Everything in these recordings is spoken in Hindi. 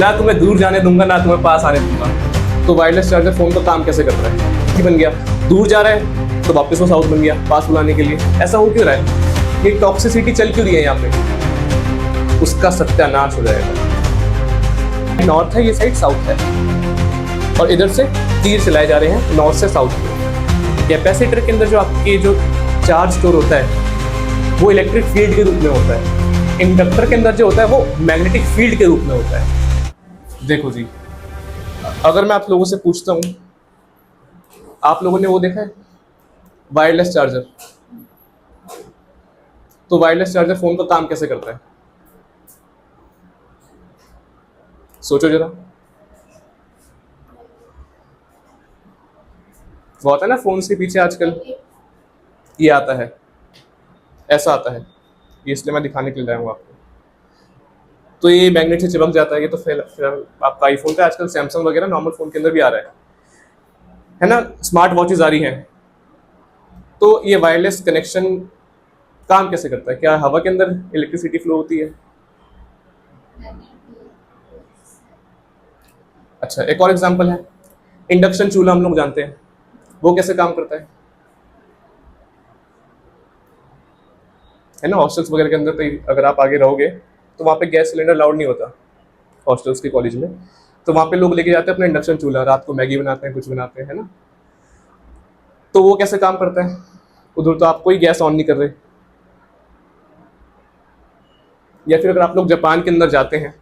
ना तुम्हें दूर जाने दूंगा ना तुम्हें पास आने दूंगा। तो वायरलेस चार्जर फोन का काम कैसे कर रहा है कि बन गया, दूर जा रहा है तो वापस वो साउथ बन गया पास बुलाने के लिए। ऐसा हो क्यों रहा है? ये टॉक्सिसिटी चल क्यों रही है यहाँ पे? उसका सत्यानाश हो जाएगा। नॉर्थ है, ये साइड साउथ है, और इधर से तीर चलाए जा रहे हैं नॉर्थ से साउथ में। कैपेसिटर के अंदर जो आपके जो चार्ज स्टोर होता है वो इलेक्ट्रिक फील्ड के रूप में होता है। इंडक्टर के अंदर जो होता है वो मैग्नेटिक फील्ड के रूप में होता है। देखो जी, अगर मैं आप लोगों से पूछता हूँ, आप लोगों ने वो देखा है वायरलेस चार्जर? तो वायरलेस चार्जर फोन का काम कैसे करता है? सोचो जरा। वो आता है ना फोन के पीछे आजकल ये आता है, ऐसा आता है, ये इसलिए मैं दिखाने के लिए लाया हूँ आपको। तो ये मैग्नेट से चिपक जाता है। ये तो फिर आपका आईफोन का आजकल सैमसंग वगैरह नॉर्मल फोन के अंदर भी आ रहा है ना? स्मार्ट वॉचेज आ रही हैं। तो ये वायरलेस कनेक्शन काम कैसे करता है? क्या हवा के अंदर इलेक्ट्रिसिटी फ्लो होती है? अच्छा, एक और एग्जांपल है, इंडक्शन चूल्हा हम लोग जानते हैं, वो कैसे काम करता है ना? हॉस्टल्स वगैरह के अंदर तो अगर आप आगे रहोगे तो वहाँ पे गैस सिलेंडर अलाउड नहीं होता हॉस्टल्स के कॉलेज में। तो वहाँ पे लोग लेके जाते हैं अपना इंडक्शन चूल्हा, रात को मैगी बनाते हैं, कुछ बनाते हैं, है ना? तो वो कैसे काम करता है? उधर तो आप कोई गैस ऑन नहीं कर रहे। या फिर अगर आप लोग जापान के अंदर जाते हैं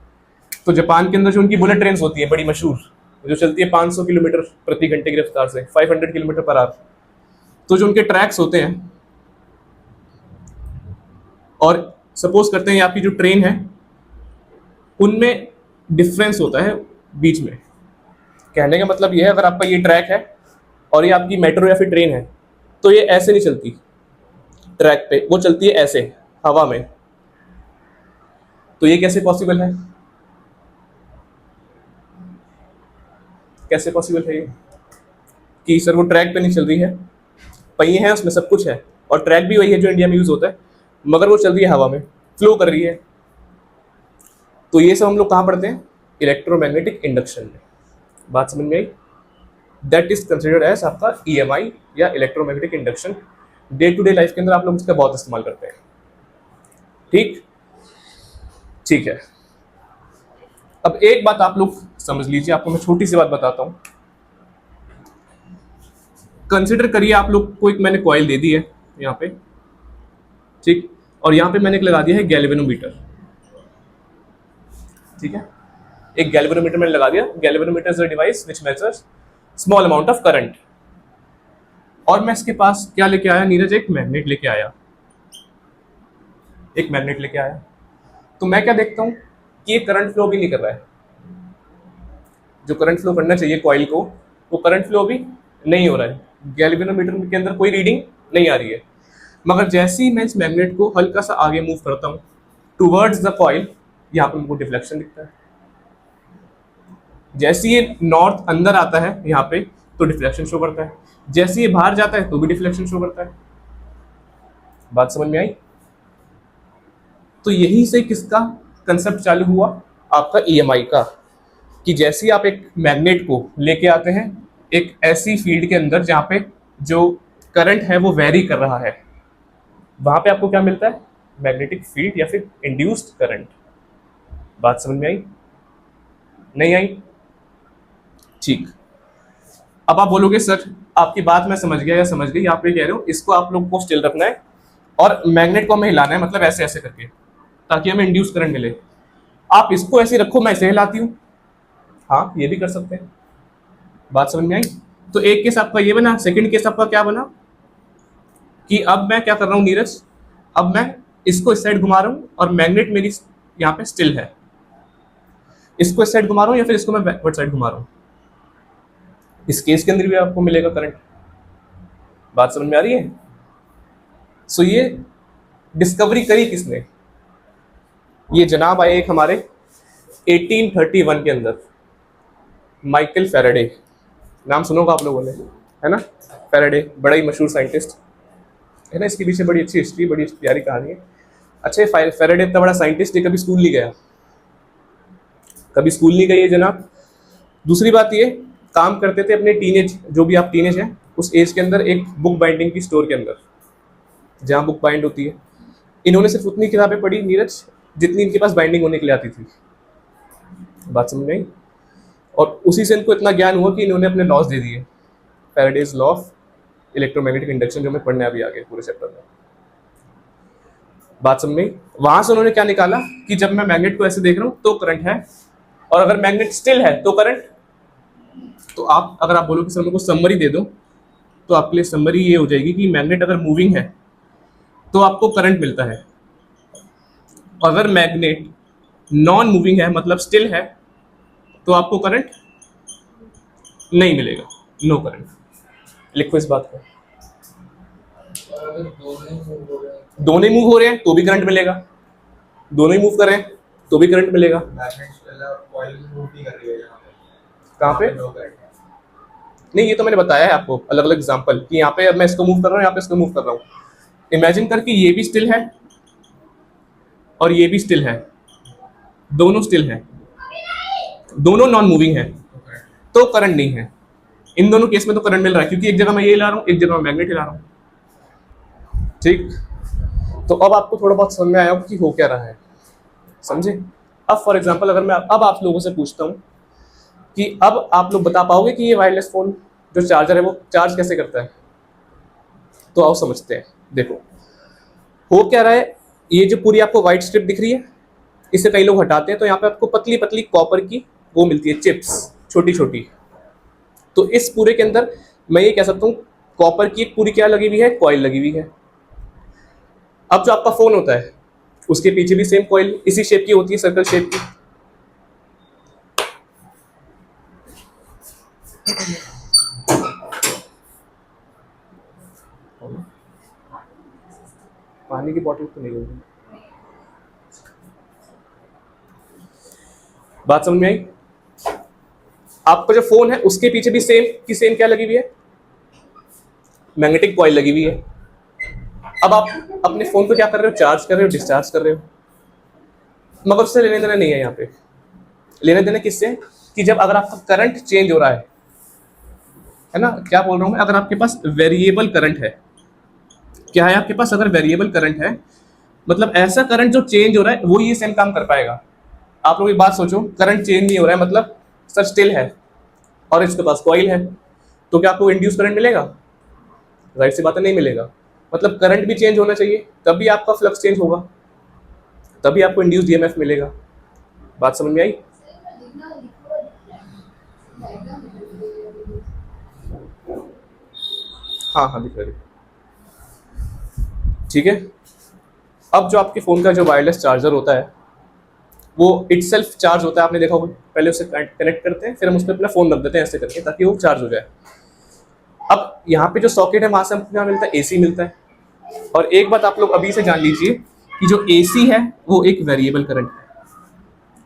तो जापान के अंदर जो उनकी बुलेट ट्रेन होती है बड़ी मशहूर, जो चलती है 500 किलोमीटर प्रति घंटे की रफ्तार से, 500 किलोमीटर पर आवर। तो जो उनके ट्रैक्स होते हैं, और सपोज करते हैं आपकी जो ट्रेन है उनमें डिफरेंस होता है बीच में। कहने का मतलब ये है, अगर आपका ये ट्रैक है और ये आपकी मेट्रो या फिर ट्रेन है, तो ये ऐसे नहीं चलती ट्रैक पे, वो चलती है ऐसे हवा में। तो ये कैसे पॉसिबल है? कैसे पॉसिबल है ये कि सर वो ट्रैक पे नहीं चल रही है, पहिए हैं उसमें सब कुछ है, और ट्रैक भी वही है जो इंडिया में यूज होता है, मगर वो चल रही है हवा में, फ्लो कर रही है। तो ये सब हम लोग कहाँ पढ़ते हैं? इलेक्ट्रोमैग्नेटिक इंडक्शन में। बात समझ में आई? दैट इज कंसिडर्ड एज आपका ईएमआई या electromagnetic induction. Day to day life के अंदर आप लोग इसका बहुत इस्तेमाल करते हैं। ठीक ठीक है। अब एक बात आप लोग समझ लीजिए, आपको मैं छोटी सी बात बताता हूं। कंसिडर करिए आप लोग को एक मैंने कॉइल दे दी है यहाँ पे, ठीक, और यहाँ पे मैंने एक लगा दिया है गैल्वेनोमीटर। ठीक है, एक गैल्वेनोमीटर मैंने लगा दिया। Galvanometer is a device which measures small amount of current. और मैं इसके पास क्या लेके आया नीरज? एक मैग्नेट लेके आया। एक मैग्नेट लेके आया तो मैं क्या देखता हूं कि ये करंट फ्लो भी नहीं कर रहा है। जो करंट फ्लो करना चाहिए कॉइल को, वो करंट फ्लो भी नहीं हो रहा है। गैल्वेनोमीटर के अंदर कोई रीडिंग नहीं आ रही है। मगर जैसे ही मैं इस मैग्नेट को हल्का सा आगे मूव करता हूँ टूवर्ड्स द कॉइल, यहाँ पे मुझको डिफ्लेक्शन दिखता है। जैसे ये नॉर्थ अंदर आता है यहाँ पे तो डिफ्लेक्शन शो करता है, जैसे ये बाहर जाता है तो भी डिफ्लेक्शन शो करता है। बात समझ में आई? तो यही से किसका कंसेप्ट चालू हुआ? आपका ईएमआई का। कि जैसे ही आप एक मैग्नेट को लेके आते हैं एक ऐसी फील्ड के अंदर जहाँ पे जो करंट है वो वेरी कर रहा है, वहां पे आपको क्या मिलता है? मैग्नेटिक फील्ड या फिर इंड्यूस्ड करंट। बात समझ में आई? नहीं आई? ठीक। अब आप बोलोगे सर आपकी बात मैं समझ गया या समझ गई, आप ये कह रहे हो इसको आप लोग को स्टिल रखना है और मैग्नेट को हमें हिलाना है, मतलब ऐसे ऐसे करके, ताकि हमें इंड्यूस करंट मिले। आप इसको ऐसे रखो, मैं इसे हिलाती हूँ। हाँ, ये भी कर सकते हैं। बात समझ में आई? तो एक केस आपका ये बना। सेकंड केस आपका क्या बना कि अब मैं क्या कर रहा हूँ नीरज, अब मैं इसको इस साइड घुमा रहा हूँ और मैग्नेट मेरी यहाँ पे स्टिल है। इसको इस साइड घुमा रहा हूँ या फिर इसको मैं बैकवर्ड साइड घुमा रहा हूँ, इस केस के अंदर भी आपको मिलेगा करंट। बात समझ में आ रही है? सो ये डिस्कवरी करी किसने? ये जनाब आए एक हमारे 1831 के अंदर, माइकल फैराडे। नाम सुनोगा आप लोगों ने, है ना? फैराडे बड़ा ही मशहूर साइंटिस्ट है ना, इसके पीछे बड़ी अच्छी हिस्ट्री, बड़ी प्यारी कहानी है। अच्छा, फैराडे इतना बड़ा साइंटिस्ट, ये कभी स्कूल नहीं गया, कभी स्कूल नहीं गई है जनाब। दूसरी बात ये, काम करते थे अपने टीनेज, जो भी आप टीनेज हैं उस एज के अंदर, एक बुक बाइंडिंग की स्टोर के अंदर जहाँ बुक बाइंड होती है। इन्होंने सिर्फ उतनी किताबें पढ़ी नीरज जितनी इनके पास बाइंडिंग होने के लिए आती थी। बात समझ में आई? और उसी से इनको इतना ज्ञान हुआ कि इन्होंने अपने लॉस दे दिए, Faraday's law of electromagnetic induction, जो हमें पढ़ने अभी आगे पूरे चैप्टर में। बात समझ में आई? वहां से उन्होंने क्या निकाला कि जब मैं मैग्नेट को ऐसे देख रहा हूं तो करंट है, और अगर मैग्नेट स्टिल है तो करंट। तो आप अगर आप बोलो कि सर मेरे को समरी दे दो, तो आपके लिए समरी ये हो जाएगी कि मैग्नेट अगर मूविंग है तो आपको करंट मिलता है, अगर मैग्नेट नॉन मूविंग है मतलब स्टिल है तो आपको करंट नहीं मिलेगा, नो करंट। लिखो इस बात को। दोनों ही मूव हो रहे हैं तो भी करंट मिलेगा, दोनों ही मूव कर रहे हैं तो भी करंट मिलेगा। कहाँ पे? नहीं, ये तो मैंने बताया है आपको अलग अलग एग्जांपल कि यहाँ पे अब मैं इसको मूव कर रहा हूँ, यहाँ पे इसको मूव कर रहा हूँ। इमेजिन कर कि ये भी स्टिल है और ये भी स्टिल है, दोनों स्टिल है, दोनों नॉन मूविंग है, तो करंट नहीं है। इन दोनों केस में तो करंट मिल रहा है क्योंकि एक जगह मैं ये हिला रहा हूँ, एक जगह मैं मैग्नेट हिला रहा हूँ। ठीक, तो अब आपको थोड़ा बहुत समझ में आया कि हो क्या रहा है, समझे? अब फॉर एग्जांपल अगर मैं अब आप लोगों से पूछता हूँ कि अब आप लोग बता पाओगे कि ये वायरलेस फोन जो चार्जर है वो चार्ज कैसे करता है, तो आओ समझते हैं। देखो हो क्या रहा है, ये जो पूरी आपको व्हाइट स्ट्रिप दिख रही है, इसे कई लोग हटाते हैं तो यहाँ पे आपको पतली पतली कॉपर की वो मिलती है, चिप्स छोटी छोटी। तो इस पूरे के अंदर मैं ये कह सकता हूँ कॉपर की एक पूरी क्या लगी हुई है, कॉइल लगी हुई है। अब जो आपका फोन होता है उसके पीछे भी सेम कॉइल इसी शेप की होती है, सर्कल शेप की। पानी की बोतल तो नहीं होगी। बात समझ में आई? आपका जो फोन है उसके पीछे भी सेम की सेम क्या लगी हुई है, मैग्नेटिक कॉइल लगी हुई है। अब आप अपने फोन को क्या कर रहे हो, चार्ज कर रहे हो, डिस्चार्ज कर रहे हो, मगर उससे लेने देना नहीं है। यहाँ पे लेने देना किससे, कि जब अगर आपका करंट चेंज हो रहा है ना, क्या बोल रहा हूं मैं, अगर आपके पास वेरिएबल करंट है, क्या है आपके पास, अगर वेरिएबल करंट है मतलब ऐसा करंट जो चेंज हो रहा है वो ये सेम काम कर पाएगा। आप लोग एक बात सोचो, करंट चेंज नहीं हो रहा है मतलब सर स्टिल है और इसके पास कॉइल है, तो क्या आपको इंड्यूस करंट मिलेगा? राइट सी बात है, नहीं मिलेगा। मतलब करंट भी चेंज होना चाहिए तभी आपका फ्लक्स चेंज होगा, तभी आपको इंड्यूस्ड ईएमएफ मिलेगा। बात समझ में आई? हाँ हाँ दिख रहा है, ठीक है। अब जो आपके फ़ोन का जो वायरलेस चार्जर होता है वो इटसेल्फ चार्ज होता है, आपने देखा होगा, पहले उसे कनेक्ट करते हैं फिर हम उस पर अपना फ़ोन रख देते हैं ऐसे करके ताकि वो चार्ज हो जाए। अब यहाँ पे जो सॉकेट है वहाँ से हमको क्या मिलता है, एसी मिलता है। और एक बात आप लोग अभी से जान लीजिए कि जो एसी है वो एक वेरिएबल करंट है।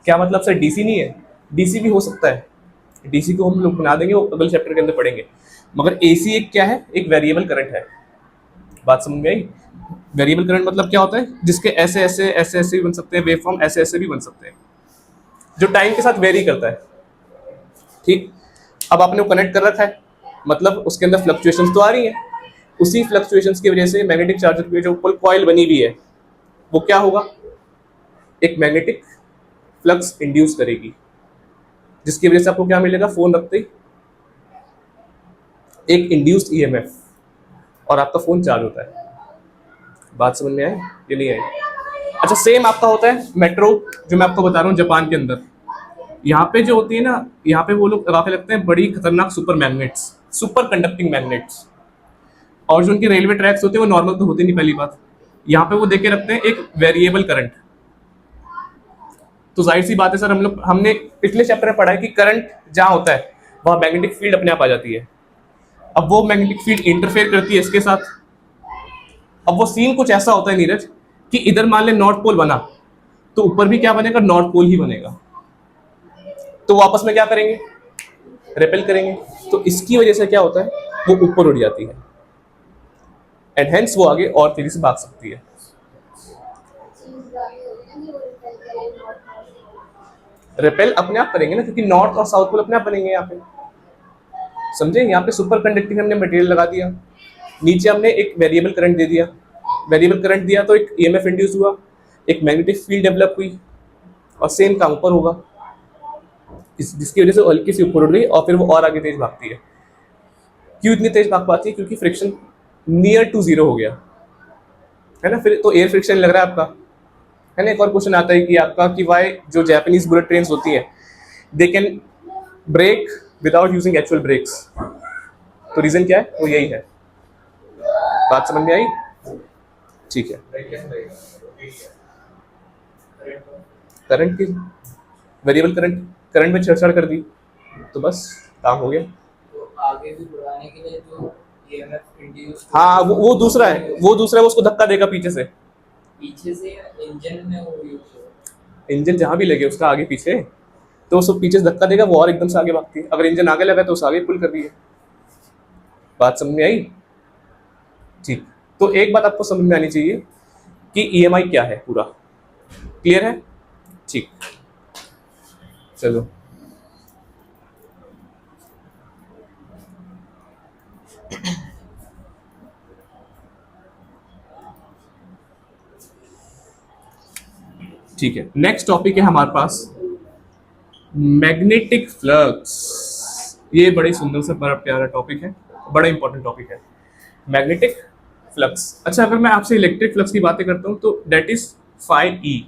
क्या मतलब सर डीसी नहीं है? डीसी भी हो सकता है, डीसी को हम लोग बना देंगे, वो अगले चैप्टर के अंदर पढ़ेंगे। मगर एसी एक क्या है, एक वेरिएबल करंट है। बात समझ में आई? वेरिएबल करंट मतलब क्या होता है, जिसके ऐसे ऐसे ऐसे ऐसे भी बन सकते हैं, वेव फॉर्म ऐसे ऐसे भी बन सकते हैं, जो टाइम के साथ वेरी करता है। ठीक, अब आपने वो कनेक्ट कर रखा है मतलब उसके अंदर फ्लक्चुएशंस तो आ रही हैं, उसी फ्लक्चुएशंस की वजह से मैग्नेटिक चार्जर की जो कॉइल बनी हुई है वो क्या होगा, एक मैग्नेटिक फ्लक्स इंड्यूस करेगी, जिसकी वजह से आपको क्या मिलेगा, फोन रखते ही एक इंड्यूस्ड ईएमएफ, और आपका फोन चार्ज होता है। बात समझ में आए ये नहीं आई? अच्छा, सेम आपका होता है मेट्रो, जो मैं आपको बता रहा हूँ जापान के अंदर। यहाँ पे जो होती है ना, यहाँ पे वो लोग लगा के लगते हैं बड़ी खतरनाक super magnets, super conducting magnets. और जो उनके रेलवे ट्रैक्स होते हैं वो नॉर्मल तो होते नहीं, पहली बात। यहाँ पे वो देके रखते हैं एक वेरिएबल करंट। तो जाहिर सी बात है सर, हमने पिछले चैप्टर में पढ़ा है कि करंट जहाँ होता है वहाँ मैग्नेटिक फील्ड अपने आप आ जाती है। अब वो मैग्नेटिक फील्ड इंटरफेयर करती है इसके साथ। अब वो सीन कुछ ऐसा होता है नीरज कि इधर मान ले नॉर्थ पोल बना तो ऊपर भी क्या बनेगा, नॉर्थ पोल ही बनेगा। तो वो आपस में क्या करेंगे, रिपेल करेंगे। तो इसकी वजह से क्या होता है, वो ऊपर उड़ जाती है एंड हेंस वो आगे और तेजी से भाग सकती है। रिपेल अपने आप करेंगे ना, क्योंकि नॉर्थ और साउथ पोल अपने आप बनेंगे यहाँ पे, समझे। यहाँ पे सुपर कंडक्टिंग हमने मटेरियल लगा दिया, नीचे हमने एक वेरिएबल करंट दे दिया, वेरिएबल करंट दिया तो एक ईएमएफ इंड्यूस हुआ, एक मैग्नेटिक फील्ड डेवलप हुई, और सेम काम ऊपर होगा, जिसकी वजह से हल्की सी ऊपर उड़ गई और फिर वो और आगे तेज भागती है। क्यों इतनी तेज भाग पाती है? क्योंकि फ्रिक्शन नियर टू जीरो हो गया है ना, फिर तो एयर फ्रिक्शन लग रहा है आपका, है ना। एक और क्वेश्चन आता है कि आपका कि वाई जो जापानीज बुलेट ट्रेन होती है they can brake without using actual brakes, तो रीजन क्या है? वो यही है। बात समझ में आई? ठीक है। करंट की वेरिएबल करंट में छेड़छाड़ कर दी तो बस काम हो गया। तो आगे भी बढ़ाने के लिए जो ईएमएफ इंड्यूस, हाँ वो दूसरा है, वो उसको धक्का देगा पीछे से या इंजन में वो यूज होगा। इंजन जहां भी लगे उसका आगे पीछे, तो उसको पीछे से धक्का देगा, वो और एकदम से आगे भागती है। अगर इंजन आगे लगा तो उसे आगे पुल कर दी है। बात समझ में आई? ठीक। तो एक बात आपको समझ में आनी चाहिए कि ईएमआई क्या है, पूरा क्लियर है? ठीक, चलो। ठीक है, नेक्स्ट टॉपिक है हमारे पास मैग्नेटिक फ्लक्स। ये बड़ी सुंदर से बड़ा प्यारा टॉपिक है, बड़ा इंपॉर्टेंट टॉपिक है मैग्नेटिक फ्लक्स। अच्छा, अगर मैं आपसे इलेक्ट्रिक फ्लक्स की बातें करता हूं तो दैट इज फाई ई,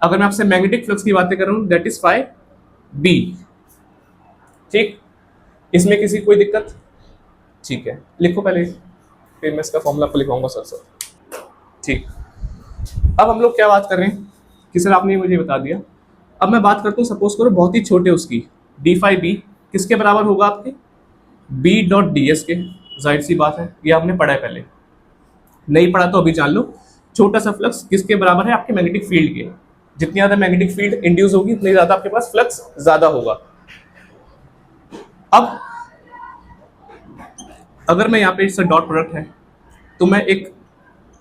अगर मैं आपसे मैग्नेटिक फ्लक्स की बातें कर रहा हूं दैट इज फाई बी। ठीक, इसमें किसी कोई दिक्कत? ठीक है, लिखो पहले, फिर मैं इसका फॉर्मूला आपको लिखवाऊंगा सर सर। ठीक, अब हम लोग क्या बात कर रहे हैं कि सर आपने मुझे बता दिया। अब मैं बात करता हूँ, सपोज करो बहुत ही छोटे उसकी, डी फाई बी किसके बराबर होगा आपके? बी डॉट डी एस के। जाहिर सी बात है, ये हमने पढ़ा है पहले, नहीं पढ़ा तो अभी जान लो। छोटा सा फ्लक्स किसके बराबर है? आपके मैग्नेटिक फील्ड के। जितनी ज्यादा मैग्नेटिक फील्ड इंड्यूस होगी उतनी ज्यादा आपके पास फ्लक्स ज्यादा होगा। अब अगर मैं यहाँ पे इसका डॉट प्रोडक्ट है तो मैं एक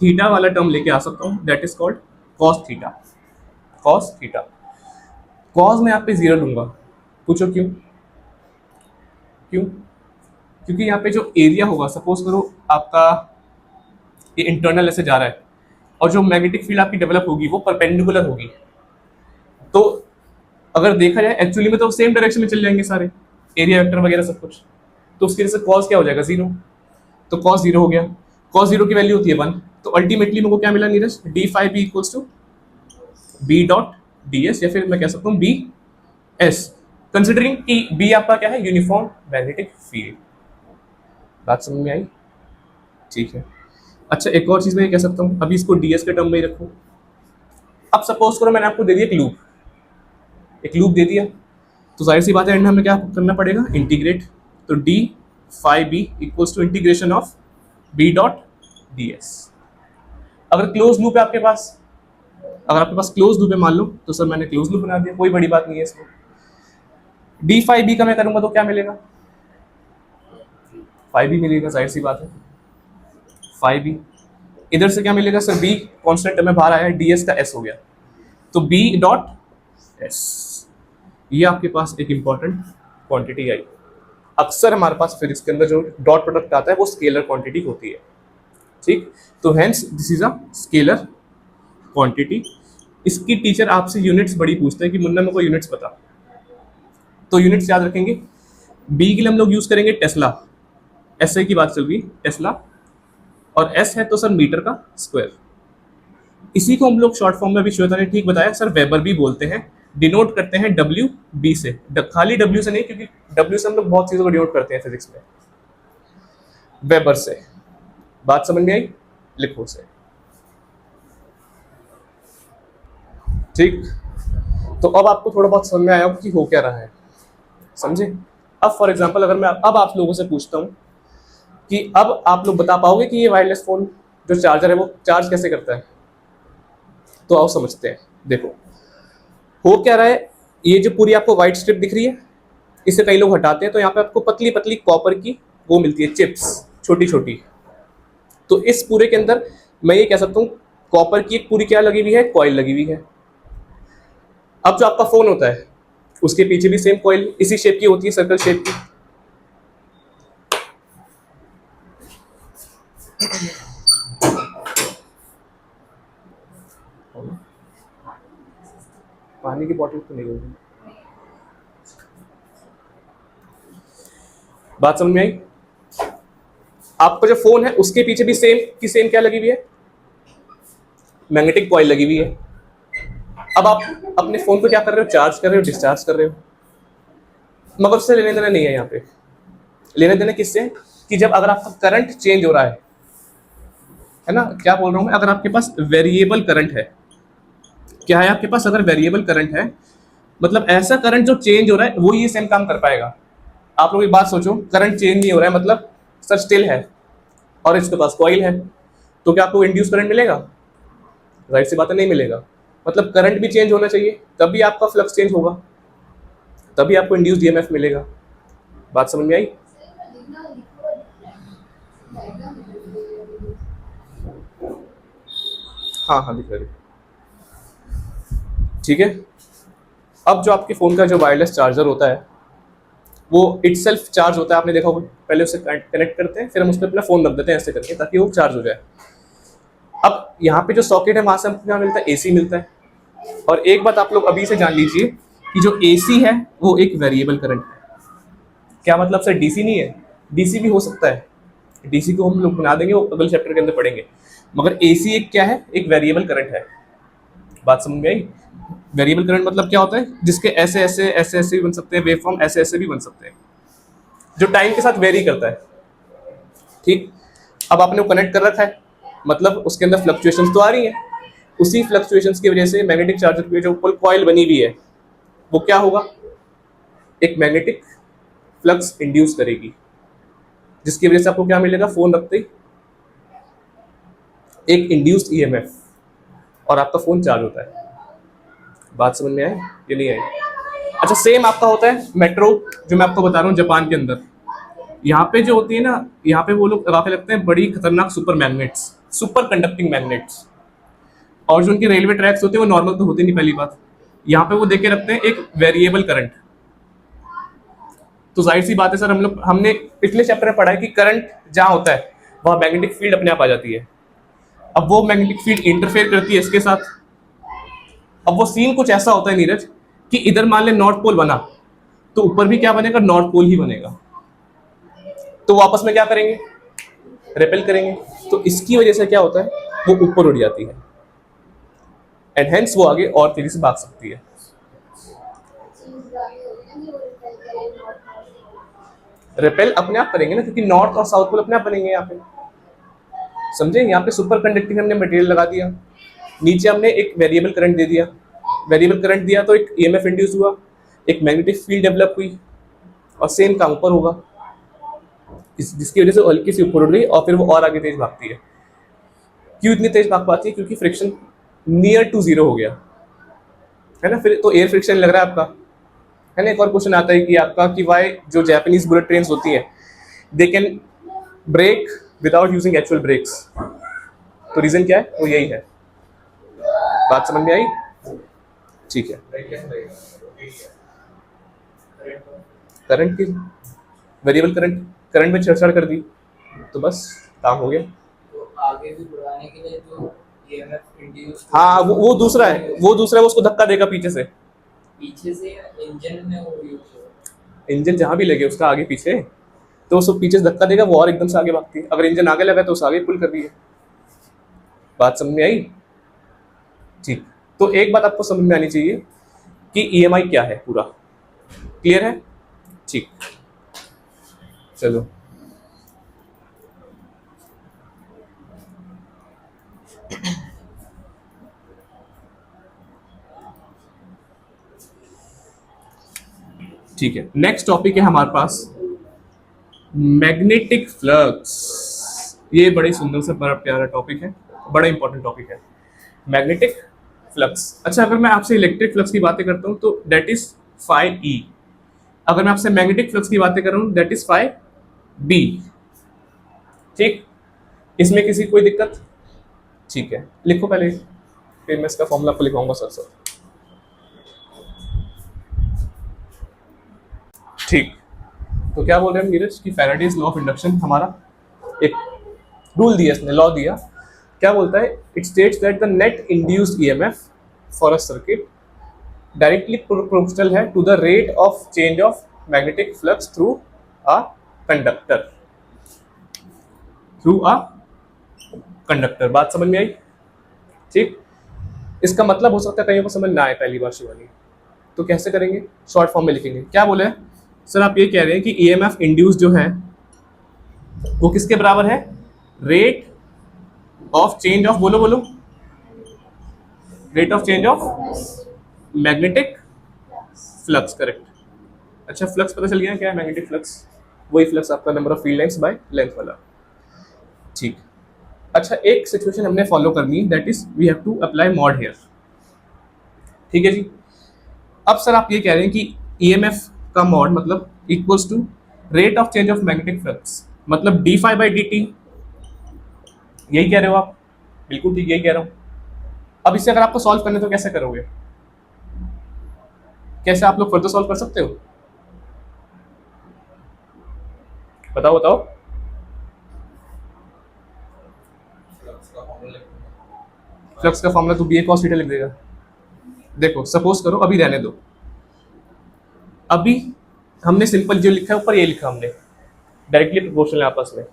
थीटा वाला टर्म लेके आ सकता हूँ, that is called cos theta. Cos theta, cos में यहाँ पे जीरो लूंगा। पूछो क्यों? क्यों? क्योंकि यहाँ पे जो एरिया होगा, सपोज करो आपका ये इंटरनल ऐसे जा रहा है और जो मैग्नेटिक फील्ड आपकी डेवलप होगी वो परपेंडिकुलर होगी, तो अगर देखा जाए एक्चुअली में तो सेम डायरेक्शन में चल जाएंगे सारे, एरिया वेक्टर वगैरह सब कुछ, तो उसकी वजह से कॉस क्या हो जाएगा? जीरो। तो कॉस जीरो हो गया, कॉस जीरो की वैल्यू होती है 1, तो अल्टीमेटली मेरे को क्या मिला Neeraj? D phi B equals to B dot D S, या फिर मैं कह सकता हूँ बी एस, कंसिडरिंग कि बी आपका क्या है? Uniform magnetic field. बात समझ में आई? ठीक है। अच्छा, एक और चीज मैं ये कह सकता हूँ, अभी इसको डीएस के टर्म में ही रखो। अब सपोज करो मैंने आपको दे दिया एक लूप दे दिया, तो जाहिर सी बात है एंड हमें क्या करना पड़ेगा? इंटीग्रेट। तो D phi B equals to integration of B dot D S. अगर क्लोज लूप है आपके पास, अगर आपके पास क्लोज लूप है मान लो, तो सर मैंने क्लोज लूप बना दिया, कोई बड़ी बात नहीं है इसमें। डी फाई बी का मैं करूंगा तो क्या मिलेगा? फाई बी मिलेगा, जाहिर सी बात है फाई बी। इधर से क्या मिलेगा सर? बी कॉन्स्टेंट में बाहर आया है, डी एस का एस हो गया, तो बी डॉट एस। ये आपके पास एक इंपॉर्टेंट क्वांटिटी आई। अक्सर हमारे पास फिजिक्स के अंदर जो डॉट प्रोडक्ट आता है वो स्केलर क्वांटिटी होती है। ठीक, तो hence this is a scalar quantity. इसकी टीचर आपसे यूनिट्स बड़ी पूछते हैं कि मुन्ना मेरे को यूनिट्स पता, तो यूनिट्स याद रखेंगे। बी के लिए हम लोग यूज करेंगे टेस्ला, एस की बात चल रही टेस्ला, और एस है तो सर मीटर का स्क्वायर। इसी को हम लोग शॉर्ट फॉर्म में भी श्वेता ने ठीक बताया सर वेबर भी बोलते हैं, डिनोट करते हैं डब्ल्यू बी से, खाली डब्ल्यू से नहीं, क्योंकि डब्ल्यू से हम लोग बहुत चीजों को डिनोट करते हैं फिजिक्स में, वेबर से। बात समझ में आई? लिखो से। ठीक, तो अब आपको थोड़ा बहुत समझ में आया कि हो क्या रहा है, समझे? अब फॉर एग्जांपल अगर मैं अब आप लोगों से पूछता हूं कि अब आप लोग बता पाओगे कि ये वायरलेस फोन जो चार्जर है वो चार्ज कैसे करता है, तो आओ समझते हैं। देखो हो क्या रहा है, ये जो पूरी आपको व्हाइट स्ट्रिप दिख रही है, इसे कई लोग हटाते हैं तो यहाँ पे आपको पतली पतली कॉपर की वो मिलती है, चिप्स छोटी छोटी। तो इस पूरे के अंदर मैं ये कह सकता हूँ कॉपर की एक पूरी क्या लगी हुई है? कॉइल लगी हुई है। अब जो आपका फोन होता है उसके पीछे भी सेम कॉइल इसी शेप की होती है, सर्कल शेप की। पानी की बॉटल तो नहीं होगी। बात समझ में आई? आपका जो फोन है उसके पीछे भी सेम की सेम क्या लगी हुई है, मैग्नेटिक कॉइल लगी हुई है। अब आप अपने फोन को क्या कर रहे हो, चार्ज कर रहे हो, डिस्चार्ज कर रहे हो, मगर उससे लेने देना नहीं है। यहाँ पे लेने देना किससे, कि जब अगर आपका करंट चेंज हो रहा है ना, क्या बोल रहा हूं मैं, अगर आपके पास वेरिएबल करंट है, क्या है आपके पास, अगर वेरिएबल करंट है मतलब ऐसा करंट जो चेंज हो रहा है वो ये सेम काम कर पाएगा। आप लोग एक बात सोचो, करंट चेंज नहीं हो रहा है मतलब सर स्टिल है और इसके पास कॉइल है, तो क्या आपको इंड्यूस करंट मिलेगा? राइट सी बात है, नहीं मिलेगा। मतलब करंट भी चेंज होना चाहिए तभी आपका फ्लक्स चेंज होगा, तभी आपको इंड्यूस्ड ईएमएफ मिलेगा। बात समझ में आई? हाँ हाँ दिख रही, ठीक है। अब जो आपके फ़ोन का जो वायरलेस चार्जर होता है वो इटसेल्फ चार्ज होता है, आपने देखा होगा। पहले उसे कनेक्ट करते हैं, फिर हम उस पर अपना फ़ोन रख देते हैं ऐसे करके ताकि वो चार्ज हो जाए। अब यहाँ पे जो सॉकेट है वहाँ से हमको क्या मिलता है, एसी मिलता है। और एक बात आप लोग अभी से जान लीजिए कि जो एसी है वो एक वेरिएबल करंट है। क्या मतलब सर डीसी नहीं है? डीसी भी हो सकता है, डीसी को हम लोग बना देंगे, वो अगले चैप्टर के अंदर पढ़ेंगे। मगर एसी एक क्या है, एक वेरिएबल करंट है। बात समझ में आई? वेरिएबल करंट मतलब क्या होता है, जिसके ऐसे ऐसे ऐसे ऐसे भी बन सकते हैं, वेव फॉर्म ऐसे ऐसे भी बन सकते हैं, जो टाइम के साथ वेरी करता है। ठीक, अब आपने वो कनेक्ट कर रखा है, मतलब उसके अंदर फ्लक्चुएशंस तो आ रही हैं। उसी फ्लक्चुएशंस की वजह से मैग्नेटिक चार्जर की जो कॉइल बनी हुई है वो क्या होगा, एक मैग्नेटिक फ्लक्स इंड्यूस करेगी, जिसकी वजह से आपको क्या मिलेगा, फोन रखते ही एक इंड्यूस्ड ईएमएफ, और आपका फोन चार्ज होता है। बात समझ में आए ये नहीं आए? अच्छा, सेम आपका होता है मेट्रो, जो मैं आपको बता रहा हूँ जापान के अंदर। यहाँ पे जो होती है ना, यहाँ पे वो लोग लगा के लगते हैं बड़ी खतरनाक super magnets, super conducting magnets. और जो उनके रेलवे ट्रैक्स होते हैं वो नॉर्मल तो होते नहीं, पहली बात। यहाँ पे वो देके रखते हैं एक वेरिएबल करंट। तो जाहिर सी बात है सर, हमने पिछले चैप्टर में पढ़ा है कि करंट जहाँ होता है वहाँ मैग्नेटिक फील्ड अपने आप आ जाती है। अब वो मैग्नेटिक फील्ड इंटरफेयर करती है इसके साथ। अब वो सीन कुछ ऐसा होता है नीरज कि इधर मान ले नॉर्थ पोल बना, तो ऊपर भी क्या बनेगा, नॉर्थ पोल ही बनेगा। तो वापस में क्या करेंगे, रिपेल करेंगे। तो इसकी वजह से क्या होता है, वो ऊपर उड़ जाती है, एंड हेंस वो आगे और तेजी से भाग सकती है। रिपेल अपने आप करेंगे ना, क्योंकि नॉर्थ और साउथ पोल अपने आप बनेंगे। यहाँ पे समझे, यहाँ पे सुपर कंडक्टिंग हमने मटेरियल लगा दिया, नीचे हमने एक वेरिएबल करंट दे दिया। वेरिएबल करंट दिया तो एक ईएमएफ इंड्यूस हुआ, एक मैग्नेटिक फील्ड डेवलप हुई, और सेम काम ऊपर होगा, जिसकी वजह से हल्की सी ऊपर उड़ गई और फिर वो और आगे तेज भागती है। क्यों इतनी तेज भाग पाती है, क्योंकि फ्रिक्शन नियर टू जीरो हो गया है ना। फिर तो एयर फ्रिक्शन लग रहा है आपका, है ना। एक और क्वेश्चन आता है कि आपका कि वाई जो जापानीज बुलेट ट्रेन होती है they can brake without using actual brakes, तो रीजन क्या है, वो यही है। बात समझ में आई? ठीक है। करंट की वेरिएबल करंट में छेड़छाड़ कर दी तो बस काम हो गया। तो आगे भी बढ़ाने के लिए जो ईएमएफ इंड्यूस, हाँ वो दूसरा है, वो उसको धक्का देगा पीछे से इंजन में वो यूज हो। इंजन जहां भी लगे उसका आगे पीछे, तो उसको पीछे से धक्का देगा, वो और एकदम से आगे भागती है। अगर इंजन आगे लगा तो उसे आगे पुल कर दिए। बात समझ में आई? ठीक, तो एक बात आपको समझ में आनी चाहिए कि ईएमआई क्या है, पूरा क्लियर है? ठीक, चलो। ठीक है, नेक्स्ट टॉपिक है हमारे पास मैग्नेटिक फ्लक्स। ये बड़े सुंदर से बड़ा प्यारा टॉपिक है, बड़ा इंपॉर्टेंट टॉपिक है मैग्नेटिक फ्लक्स। अच्छा, अगर मैं आपसे इलेक्ट्रिक फ्लक्स की बातें करता हूँ तो दैट इज फाई ई। अगर मैं आपसे मैग्नेटिक फ्लक्स की बातें कर रहा हूँ दैट इज फाई बी। ठीक, इसमें किसी कोई दिक्कत? ठीक है, लिखो पहले, फिर मैं इसका फॉर्मूला आपको लिखाऊंगा साथ साथ। ठीक, तो क्या बोल रहे हैं नीरज कि फैराडेज लॉ ऑफ इंडक्शन हमारा एक रूल दिया, इसने लॉ दिया, क्या बोलता है, it states that the net induced EMF for a circuit directly proportional है to the rate of change of magnetic flux through a conductor, through a conductor. बात समझ में आई? ठीक, इसका मतलब हो सकता है कईयों को समझ ना आए पहली बार शिवानी, तो कैसे करेंगे, शॉर्ट फॉर्म में लिखेंगे। क्या बोले सर, आप ये कह रहे हैं कि ईएमएफ इंड्यूस जो है वो किसके बराबर है, रेट ऑफ चेंज ऑफ, बोलो बोलो, rate of change of magnetic flux, correct. अच्छा, फ्लक्स पता चल गया क्या है, मैग्नेटिक फ्लक्स, वही फ्लक्स आपका number of field lines by length वाला। ठीक, अच्छा एक सिचुएशन हमने फॉलो करनी है, that is we have to apply mod here. ठीक है जी, अब सर आप ये कह रहे हैं कि ईएमएफ का मॉड मतलब equals to rate of change of magnetic flux, मतलब D phi by D T, यही कह रहे हो आप? बिल्कुल ठीक, यही कह रहा हूं। अब इसे अगर आपको सॉल्व करने तो कैसे करोगे, कैसे आप लोग फर्दर सॉल्व कर सकते हो, बताओ बताओ। फ्लक्स का फॉर्मूला तो बी ए कॉस थीटा लिख देगा। देखो सपोज करो, अभी रहने दो, अभी हमने सिंपल जो लिखा है ऊपर ये लिखा हमने, डायरेक्टली प्रोपोर्शनल है आपस में।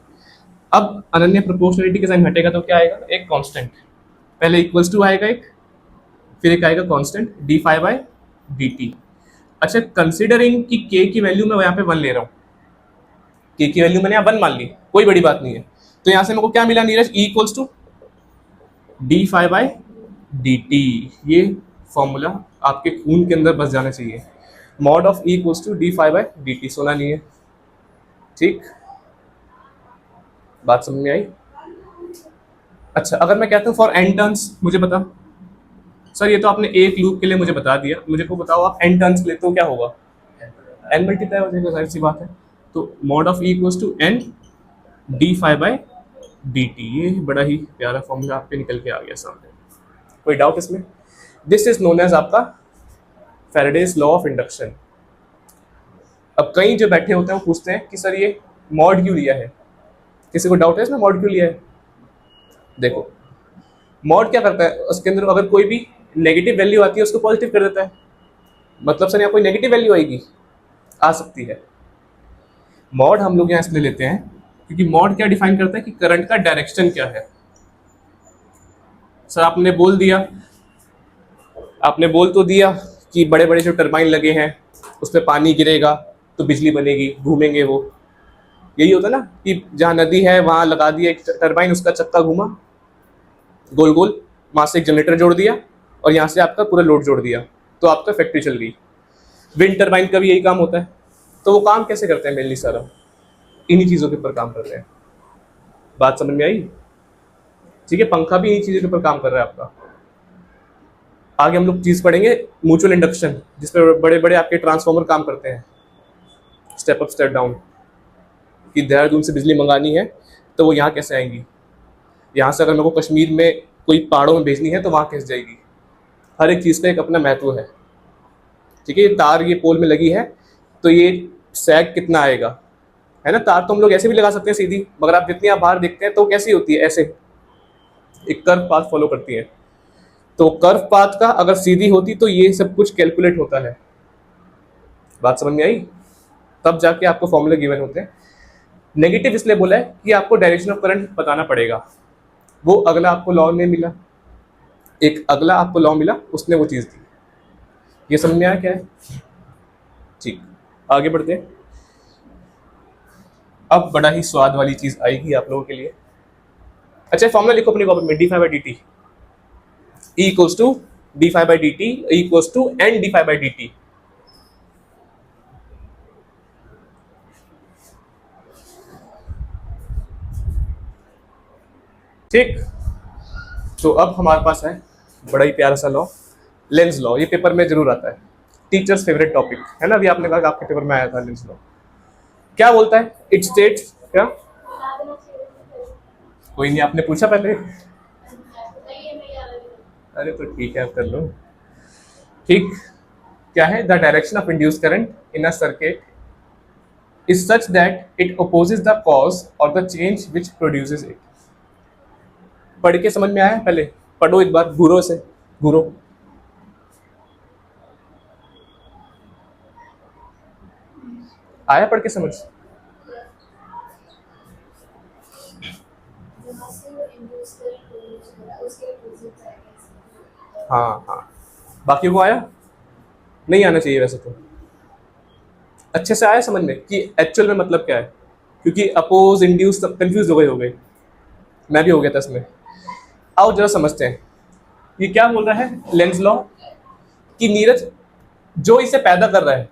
अब अनन्य प्रोपोर्शनलिटी के साइन हटेगा तो क्या आएगा, एक कांस्टेंट, पहले इक्वल्स टू आएगा एक, फिर एक आएगा constant d phi by d t. अच्छा, कंसिडरिंग कि के की वैल्यू मैं यहाँ पे 1 ले रहा हूँ, के की वैल्यू मैंने यहाँ 1 मान ली, कोई बड़ी बात नहीं है, तो यहाँ से मेरे को क्या मिला Neeraj, e equals to d phi by d t. ये फॉर्मूला आपके खून के अंदर बस जाना चाहिए, mod of e equals to d phi by d t, सोना नहीं है। ठीक, बात समझ में आई? अच्छा, अगर मैं कहता हूँ फॉर एन टर्न्स, मुझे बता सर, ये तो आपने एक लूप के लिए मुझे बता दिया, मुझे को बताओ आप एन टर्न्स के लिए तो क्या होगा, एन मल्टीप्लाई हो जाएगा, जाहिर सी बात है। तो mod of e equals to n d phi by d t, ये बड़ा ही प्यारा फॉर्मूला आपके निकल के आ गया सामने, कोई डाउट इसमें? दिस इज नोन एज आपका फैराडेज लॉ ऑफ इंडक्शन। अब कई जो बैठे होते हैं वो पूछते हैं कि सर ये मॉड क्यों लिया है, किसी को डाउट है इसमें मॉड क्यों लिया है? देखो मॉड क्या करता है, उसके अंदर अगर कोई भी नेगेटिव वैल्यू आती है उसको पॉजिटिव कर देता है, मतलब सर यहाँ कोई नेगेटिव वैल्यू आएगी, आ सकती है। मॉड हम लोग यहाँ इसलिए लेते हैं क्योंकि मॉड क्या डिफाइन करता है कि करंट का डायरेक्शन क्या है। सर आपने बोल दिया, आपने बोल तो दिया कि बड़े बड़े जो टरबाइन लगे हैं उस पर पानी गिरेगा तो बिजली बनेगी, घूमेंगे वो, यही होता ना कि जहाँ नदी है वहाँ लगा दिया एक टरबाइन, उसका चक्का घूमा गोल गोल, वहाँ से एक जनरेटर जोड़ दिया और यहाँ से आपका पूरा लोड जोड़ दिया, तो आपका फैक्ट्री चल गई। विंड टरबाइन का भी यही काम होता है। तो वो काम कैसे करते हैं, मेनली सारा इन्हीं चीज़ों के ऊपर काम कर रहे हैं। बात समझ में आई? ठीक है, पंखा भी इन्हीं चीज़ों के ऊपर काम कर रहा है आपका। आगे हम लोग चीज़ पढ़ेंगे म्यूचुअल इंडक्शन, जिसपे बड़े बड़े आपके ट्रांसफार्मर काम करते हैं, स्टेप अप स्टेप डाउन, कि देहरादून से बिजली मंगानी है तो वो यहाँ कैसे आएंगी, यहाँ से अगर मेरे को कश्मीर में कोई पहाड़ों में भेजनी है तो वहाँ कैसे जाएगी। हर एक चीज़ का एक अपना महत्व है। ठीक है, ये तार ये पोल में लगी है तो ये सैग कितना आएगा, है ना। तार तो हम लोग ऐसे भी लगा सकते हैं सीधी, मगर आप जितनी आप बाहर देखते हैं तो कैसी होती है, ऐसे एक कर्व पाथ फॉलो करती है। तो कर्व पाथ का अगर सीधी होती तो ये सब कुछ कैलकुलेट होता है। बात समझ में आई? तब जाके आपको फॉर्मूले गिवन होते हैं। नेगेटिव इसलिए बोला है कि आपको डायरेक्शन ऑफ करंट बताना पड़ेगा, वो अगला आपको लॉ नहीं मिला, एक अगला आपको लॉ मिला, उसने वो चीज़ दी। ये समझ में आया क्या है? ठीक, आगे बढ़ते हैं। अब बड़ा ही स्वाद वाली चीज़ आएगी आप लोगों के लिए। अच्छा, फॉर्मूला लिखो अपनी कॉपी में, d phi by D t e equals to d phi by D t equals to n d phi by D t. ठीक, तो अब हमारे पास है बड़ा ही प्यारा सा लॉ, लेंस लॉ। ये पेपर में जरूर आता है, टीचर्स फेवरेट टॉपिक है ना। अभी आपने कहा कि आपके पेपर में आया था लेंस लॉ। क्या बोलता है, इट स्टेट्स, क्या कोई नहीं, आपने पूछा पहले, अरे तो ठीक है, आप कर लो। ठीक, क्या है, the direction of induce current in a circuit is such that it opposes the cause और the change which produces it. पढ़ के समझ में आया? पहले पढ़ो एक बार, घूरो से, घूरो। आया पढ़ के समझ? हाँ हाँ, बाकी को आया? नहीं आना चाहिए वैसे तो। अच्छे से आया समझ में कि एक्चुअल में मतलब क्या है? क्योंकि अपोज, इंड्यूस सब कंफ्यूज हो गए। मैं भी हो गया था इसमें। आओ जरा समझते हैं ये क्या बोल रहा है लेंज लॉ, कि नीरज जो इसे पैदा कर रहा है,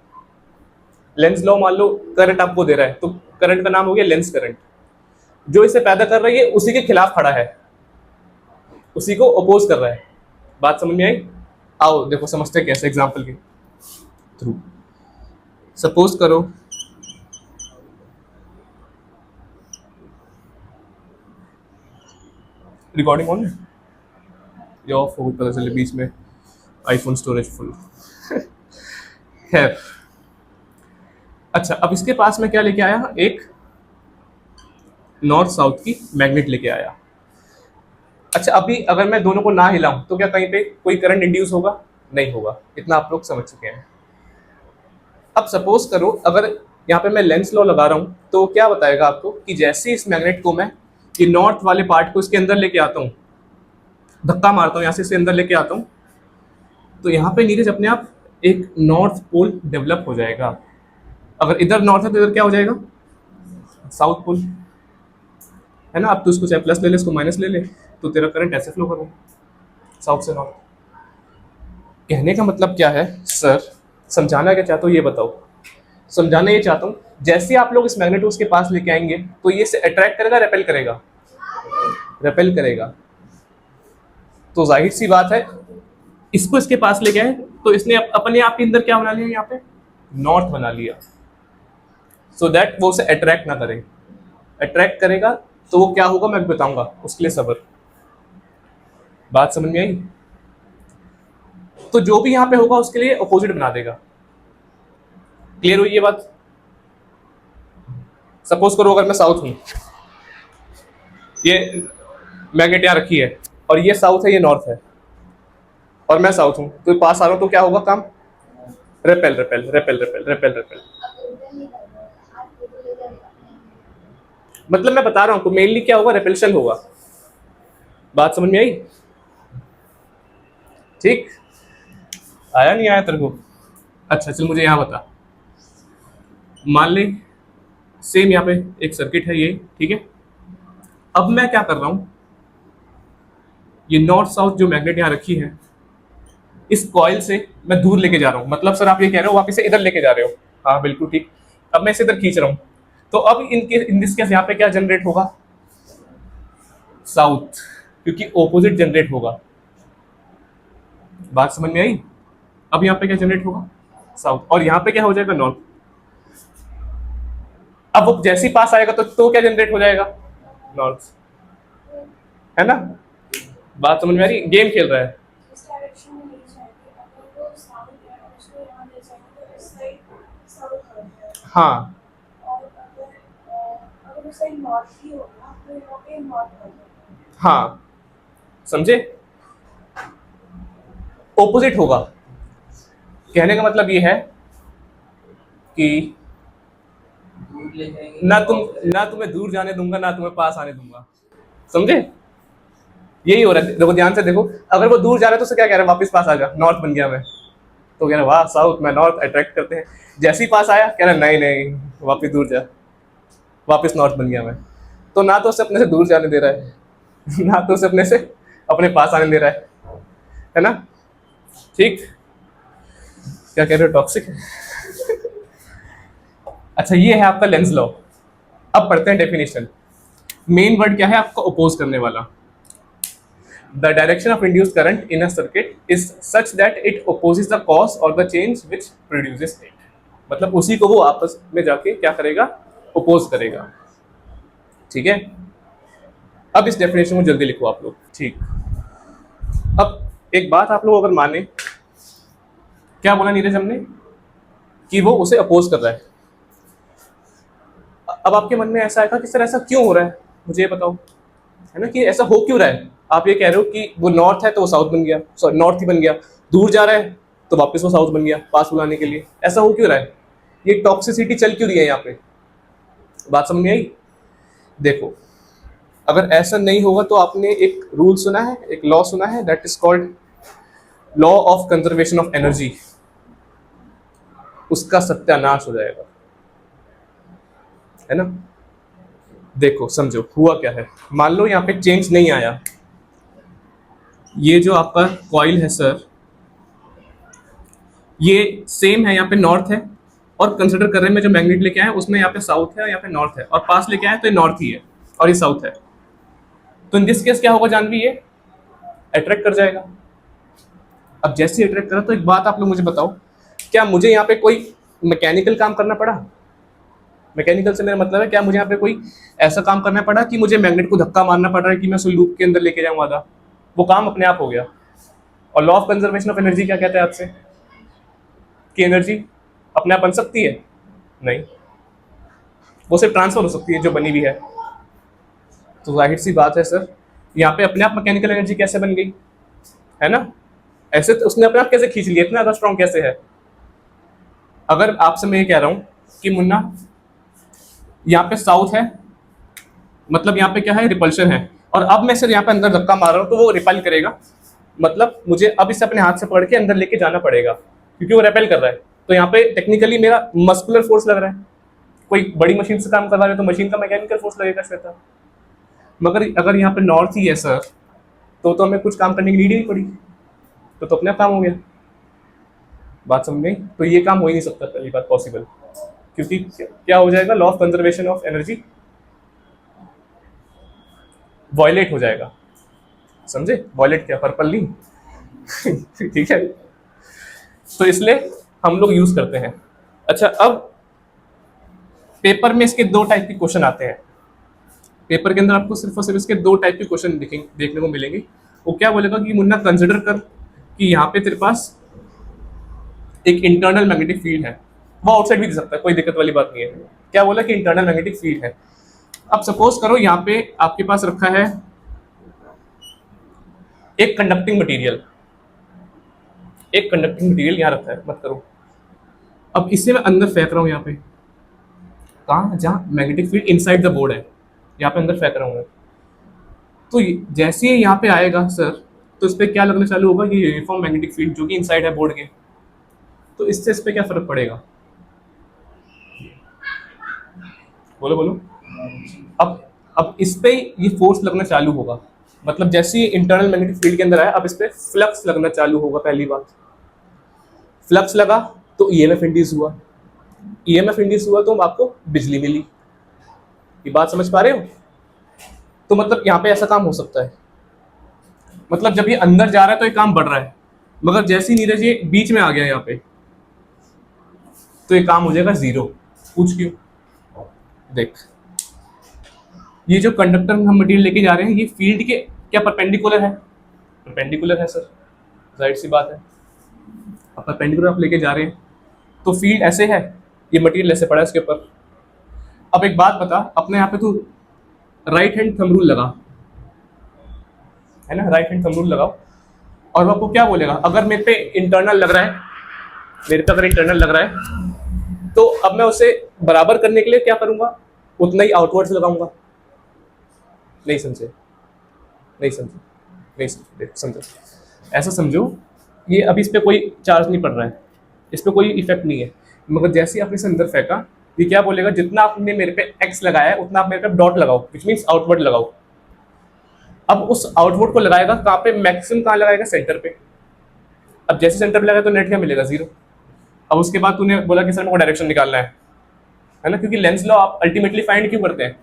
लेंज लॉ मान लो करंट आपको दे रहा है, तो करंट का नाम हो गया लेंस करंट। जो इसे पैदा कर रहा है ये उसी के खिलाफ खड़ा है, उसी को अपोज कर रहा है। बात समझ में आई? आओ देखो समझते हैं कैसे, एग्जाम्पल के थ्रू। सपोज करो रिकॉर्डिंग ऑन है या ऑफ हो गई, पता चले बीच में आईफोन स्टोरेज फुल। खैर, अच्छा अब इसके पास में क्या लेके आया, एक नॉर्थ साउथ की मैग्नेट लेके आया। अच्छा अभी अगर मैं दोनों को ना हिलाऊं तो क्या कहीं पे कोई करंट इंड्यूस होगा? नहीं होगा, इतना आप लोग समझ चुके हैं। अब सपोज करो अगर यहाँ पे मैं लेंस लॉ लगा रहा हूँ तो क्या बताएगा आपको कि जैसे इस मैग्नेट को मैं ये नॉर्थ वाले पार्ट को इसके अंदर लेके आता हूँ, धक्का मारता हूँ यहाँ से, इसके अंदर लेके आता हूँ, तो यहाँ पे नीरज अपने आप एक नॉर्थ पोल डेवलप हो जाएगा। अगर इधर नॉर्थ है तो इधर क्या हो जाएगा? साउथ पोल, है ना। अब तो इसको चाहे प्लस ले ले, इसको माइनस ले ले, तो तेरा करंट ऐसे फ्लो करो साउथ से नॉर्थ। कहने का मतलब क्या है सर, समझाना क्या चाहता हूँ ये बताओ। समझाना ये चाहता हूँ जैसे आप लोग इस मैग्नेट को उसके पास लेके आएंगे तो ये इसे अट्रैक्ट करेगा, रेपेल करेगा? रेपेल करेगा। तो जाहिर सी बात है इसको इसके पास लेके आए तो इसने अपने आप के अंदर क्या बना लिया, यहाँ पे नॉर्थ बना लिया, सो दैट वो उसे अट्रैक्ट ना करे। अट्रैक्ट करेगा तो वो क्या होगा मैं बताऊंगा, उसके लिए सब्र। बात समझ में आई? तो जो भी यहाँ पे होगा उसके लिए अपोजिट बना देगा। क्लियर हुई ये बात? सपोज करो अगर मैं साउथ हूं, ये मैग्नेट यहाँ रखी है और ये साउथ है, ये नॉर्थ है, और मैं साउथ हूं, तो पास आ रहा हूं तो क्या होगा काम? Repel repel repel repel repel repel. मतलब मैं बता रहा हूं तो मेनली क्या होगा, रेपेल्शन होगा। बात समझ में आई? ठीक, आया नहीं आया तेरे को? अच्छा चल मुझे यहाँ बता, मान ले सेम यहाँ पे एक सर्किट है ये, ठीक है। अब मैं क्या कर रहा हूं, ये नॉर्थ साउथ जो मैग्नेट यहाँ रखी है इस कॉइल से मैं दूर लेके जा रहा हूं। मतलब सर आप ये कह रहे हो वापस से इधर लेके जा रहे हो? हाँ बिल्कुल ठीक। अब मैं इसे इधर खींच रहा हूं तो अब इन दिस केस यहाँ पे क्या जनरेट होगा? साउथ, क्योंकि ऑपोजिट जनरेट होगा। बात समझ में आई? अब यहाँ पे क्या जनरेट होगा? साउथ, और यहाँ पे क्या हो जाएगा? नॉर्थ। अब वो जैसे ही पास आएगा तो क्या जनरेट हो जाएगा? नॉर्थ, है ना। बात समझ में आ रही? गेम खेल रहा है। हाँ हाँ, समझे? ऑपोजिट होगा। कहने का मतलब ये है कि दूर ले जाएंगे ना तो तुम्हें दूर जाने दूंगा ना तुम्हें पास आने दूंगा। समझे? यही हो रहा है। देखो ध्यान से देखो, अगर वो दूर जा रहा है तो उसे क्या कह रहा है, वापस पास आ जा, नॉर्थ बन गया मैं। तो कह रहा है वाह साउथ में नॉर्थ अट्रैक्ट करते हैं। जैसे ही पास आया कह रहा है नहीं नहीं वापस दूर जा, वापस नॉर्थ बन गया मैं। तो ना तो उसे अपने से दूर जाने दे रहा है ना तो उसे अपने से अपने पास आने दे रहा है ना। ठीक, क्या कह रहे हो, टॉक्सिक है? अच्छा ये है आपका लेंस लॉ। अब पढ़ते हैं डेफिनेशन। मेन वर्ड क्या है आपका अपोज करने वाला। The direction of induced current in a circuit is such that it opposes the cause और the change which produces it. मतलब उसी को वो आपस में जाके क्या करेगा, अपोज करेगा। ठीक है, अब इस डेफिनेशन को जल्दी लिखो आप लोग। ठीक, अब एक बात आप लोग अगर माने, क्या बोला नीरज हमने, कि वो उसे अपोज कर रहा है। अब आपके मन में ऐसा आएगा कि सर ऐसा क्यों हो रहा है, मुझे ये बताओ, है ना, कि ऐसा हो क्यों रहा है। आप ये कह रहे हो कि वो नॉर्थ है तो वो साउथ बन गया, सॉरी नॉर्थ ही बन गया, दूर जा रहा है तो वापस वो साउथ बन गया पास बुलाने के लिए, ऐसा हो क्यों रहा है, ये टॉक्सिसिटी चल क्यों रही है यहाँ पे। बात समझ में आई। देखो, अगर ऐसा नहीं होगा तो आपने एक रूल सुना है, एक लॉ सुना है, that is called law of conservation of energy, उसका सत्यानाश हो जाएगा, है ना। देखो समझो हुआ क्या है, मान लो यहाँ पे चेंज नहीं आया, ये जो आपका कॉइल है सर, ये सेम है, यहाँ पे नॉर्थ है, और कंसिडर कर रहे हैं जो मैग्नेट लेके आए उसमें यहाँ पे साउथ है और यहाँ पे नॉर्थ है, और पास लेके आए तो ये नॉर्थ ही है और ये साउथ है। तो इन दिस केस क्या होगा जानवी, ये अट्रैक्ट कर जाएगा। अब जैसे अट्रैक्ट करा तो एक बात आप लोग मुझे बताओ, क्या मुझे यहाँ पे कोई मैकेनिकल काम करना पड़ा। मैकेनिकल से मेरा मतलब है क्या मुझे यहाँ पे कोई ऐसा काम करना पड़ा कि मुझे मैग्नेट को धक्का मारना पड़ रहा है कि मैं उसे लूप के अंदर लेके जाऊँ आधा, वो काम अपने आप हो गया। और law of conservation of energy क्या कहता है आपसे, कि एनर्जी अपने आप बन सकती है, नहीं, वो सिर्फ ट्रांसफर हो सकती है जो बनी हुई है। तो जाहिर सी बात है सर, यहाँ पे अपने आप मैकेनिकल एनर्जी कैसे बन गई, है ना। ऐसे तो उसने अपने आप कैसे खींच लिया, इतना ज्यादा स्ट्रॉन्ग कैसे है। अगर आपसे मैं ये कह रहा हूं कि मुन्ना यहाँ पे साउथ है, मतलब यहाँ पे क्या है, रिपल्शन है, और अब मैं सिर्फ यहाँ पे अंदर धक्का मार रहा हूँ तो वो रिपेल करेगा, मतलब मुझे अब इसे अपने हाथ से पकड़ के अंदर लेके जाना पड़ेगा क्योंकि वो रेपेल कर रहा है। तो यहाँ पे टेक्निकली मेरा मस्कुलर फोर्स लग रहा है, कोई बड़ी मशीन से काम करवा रहे तो मशीन का मैकेनिकल फोर्स लगेगा श्वेता। मगर अगर यहाँ पे नॉर्थ ही है सर, तो हमें कुछ काम करने की नीड ही नहीं पड़ी, तो अपने आप काम हो गया। बात समझ गई। तो ये काम हो ही नहीं सकता, पहली बात पॉसिबल, क्योंकि क्या हो जाएगा, law of conservation of energy violate हो जाएगा, समझे। वॉयलेट क्या, पर्पल नहीं ठीक है। तो इसलिए हम लोग यूज करते हैं। अच्छा, अब पेपर में इसके दो टाइप के क्वेश्चन आते हैं। पेपर के अंदर आपको सिर्फ और सिर्फ इसके दो टाइप के क्वेश्चन देखने को मिलेंगे। वो क्या बोलेगा कि मुन्ना कंसिडर कर कि यहाँ पे तेरे पास एक इंटरनल मैग्नेटिक फील्ड है, वो आउटसाइड भी दे सकता है, कोई दिक्कत वाली बात नहीं है। क्या बोला कि इंटरनल मैग्नेटिक फील्ड है। अब सपोज करो यहाँ पे आपके पास रखा है एक कंडक्टिंग मटेरियल, एक कंडक्टिंग मटेरियल यहाँ रखा है, मत करो। अब इससे मैं अंदर फेंक रहा हूँ, यहाँ पे कहाँ, जहाँ magnetic field inside the board है, यहाँ पे अंदर फेंक रहा हूँ मैं। तो जैसे ही यहाँ पे आएगा सर, तो इस पर क्या लगना चालू होगा, ये यूनिफॉर्म मैग्नेटिक फील्ड जो कि इनसाइड है बोर्ड के। तो इससे इस पे क्या फर्क पड़ेगा, बोलो बोलो। अब इस पे ये फोर्स लगना चालू होगा, मतलब जैसे ही इंटरनल मैग्नेटिक फील्ड के अंदर आया, अब इस पे फ्लक्स लगना चालू होगा। पहली बात, फ्लक्स लगा तो ईएमएफ इंड्यूस हुआ, ईएमएफ इंड्यूस हुआ तो आपको बिजली मिली। ये बात समझ पा रहे हो। तो मतलब यहाँ पे ऐसा काम हो सकता है, मतलब जब ये अंदर जा रहा है तो ये काम बढ़ रहा है, मगर जैसे ही नीरज ये बीच में आ गया यहाँ पे, तो ये काम हो जाएगा जीरो। पूछ क्यों, देख, ये जो कंडक्टर में हम मटेरियल लेके जा रहे हैं, ये फील्ड के क्या परपेंडिकुलर है, परपेंडिकुलर है सर, जाहिर सी बात है। अब परपेंडिकुलर आप लेके जा रहे हैं तो फील्ड ऐसे है, ये मटेरियल ऐसे पड़ा है इसके ऊपर। अब एक बात बता, अपने यहाँ पे तू राइट हैंड थंब रूल लगा, है ना, राइट हैंड थंब रूल लगाओ, और वो आपको क्या बोलेगा, अगर मेरे पे इंटरनल लग रहा है, मेरे पे अगर इंटरनल लग रहा है, तो अब मैं उसे बराबर करने के लिए क्या करूंगा, उतना ही आउटवर्ड से लगाऊंगा। नहीं समझे, नहीं समझे, नहीं समझे, समझो, ऐसा समझो, ये अभी इस पे कोई चार्ज नहीं पड़ रहा है, इस पे कोई इफेक्ट नहीं है, मगर जैसे ही आपने इसे अंदर फेंका, ये क्या बोलेगा, जितना आपने मेरे पे एक्स लगाया है उतना आप मेरे पे डॉट लगाओ, विच मीन्स आउटवर्ड लगाओ। अब उस आउटवर्ड को लगाएगा कहाँ पे, मैक्सिमम कहाँ लगाएगा, सेंटर पे। अब जैसे सेंटर पे लगाया तो नेट क्या मिलेगा, जीरो। अब उसके बाद तूने बोला कि सर मेरे को डायरेक्शन निकालना है ना, क्योंकि लेंस लॉ आप अल्टीमेटली फाइंड क्यों करते हैं,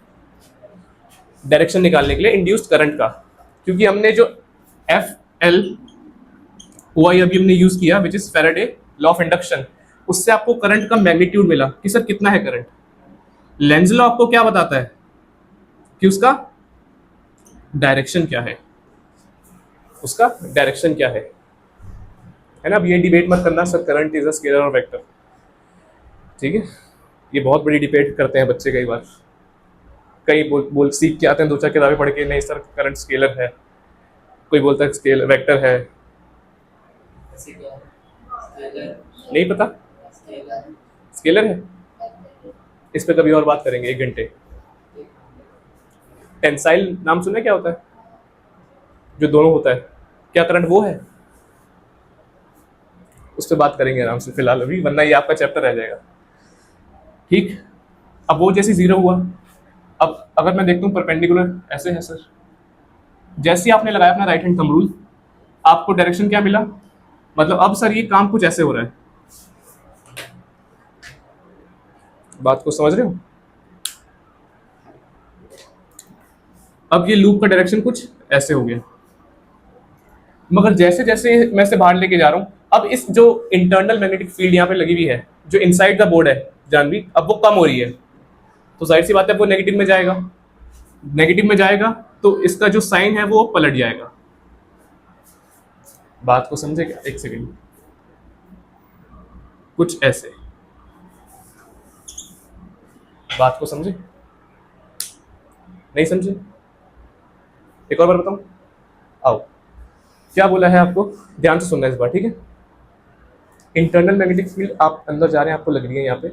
डायरेक्शन निकालने के लिए इंड्यूस्ड करंट का। क्योंकि हमने जो एफ एल ओ आई अभी हमने यूज किया, which is Faraday law of induction, उससे आपको करंट का मैग्नीट्यूड मिला कि सर कितना है करंट। लेंस लॉ आपको क्या बताता है कि उसका डायरेक्शन क्या है, उसका डायरेक्शन क्या है ना। अब ये डिबेट मत करना sir current is a scalar और वेक्टर, ठीक है, ये बहुत बड़ी डिबेट करते हैं बच्चे कई बार। कई बोल सीख के आते हैं 2-4 किताबें पढ़ के, नहीं सर करंट स्केलर है, कोई बोलता है स्केल वेक्टर है, ऐसे क्या है? स्केलर नहीं पता स्केलर स्केलर है। इस पे कभी और बात करेंगे 1 घंटे। टेंसाइल नाम सुना है? क्या होता है? जो दोनों होता है, क्या करंट वो है? उस पर बात करेंगे आराम से फिलहाल अभी, वरना ये आपका चैप्टर रह जाएगा। ठीक, अब वो जैसे जीरो हुआ, अब अगर मैं देखता हूँ परपेंडिकुलर ऐसे है सर, जैसे ही आपने लगाया अपना राइट हैंड थंब रूल, आपको डायरेक्शन क्या मिला? मतलब अब सर ये काम कुछ ऐसे हो रहा है, बात को समझ रहे हो? अब ये लूप का डायरेक्शन कुछ ऐसे हो गया, मगर जैसे जैसे मैं इसे बाहर लेके जा रहा हूँ, अब इस जो इंटरनल मैग्नेटिक फील्ड यहाँ पे लगी हुई है, जो इनसाइड द बोर्ड है जानवी, अब वो कम हो रही है, तो जाहिर सी बात है वो नेगेटिव में जाएगा। नेगेटिव में जाएगा तो इसका जो साइन है वो पलट जाएगा। बात को समझे क्या? एक सेकेंड, कुछ ऐसे, बात को समझे? नहीं समझे? एक और बार बताऊं? आओ, क्या बोला है आपको, ध्यान से सुनना इस बार, ठीक है? इंटरनल मैग्नेटिक फील्ड आप अंदर जा रहे हैं, आपको लग रही है यहाँ पे,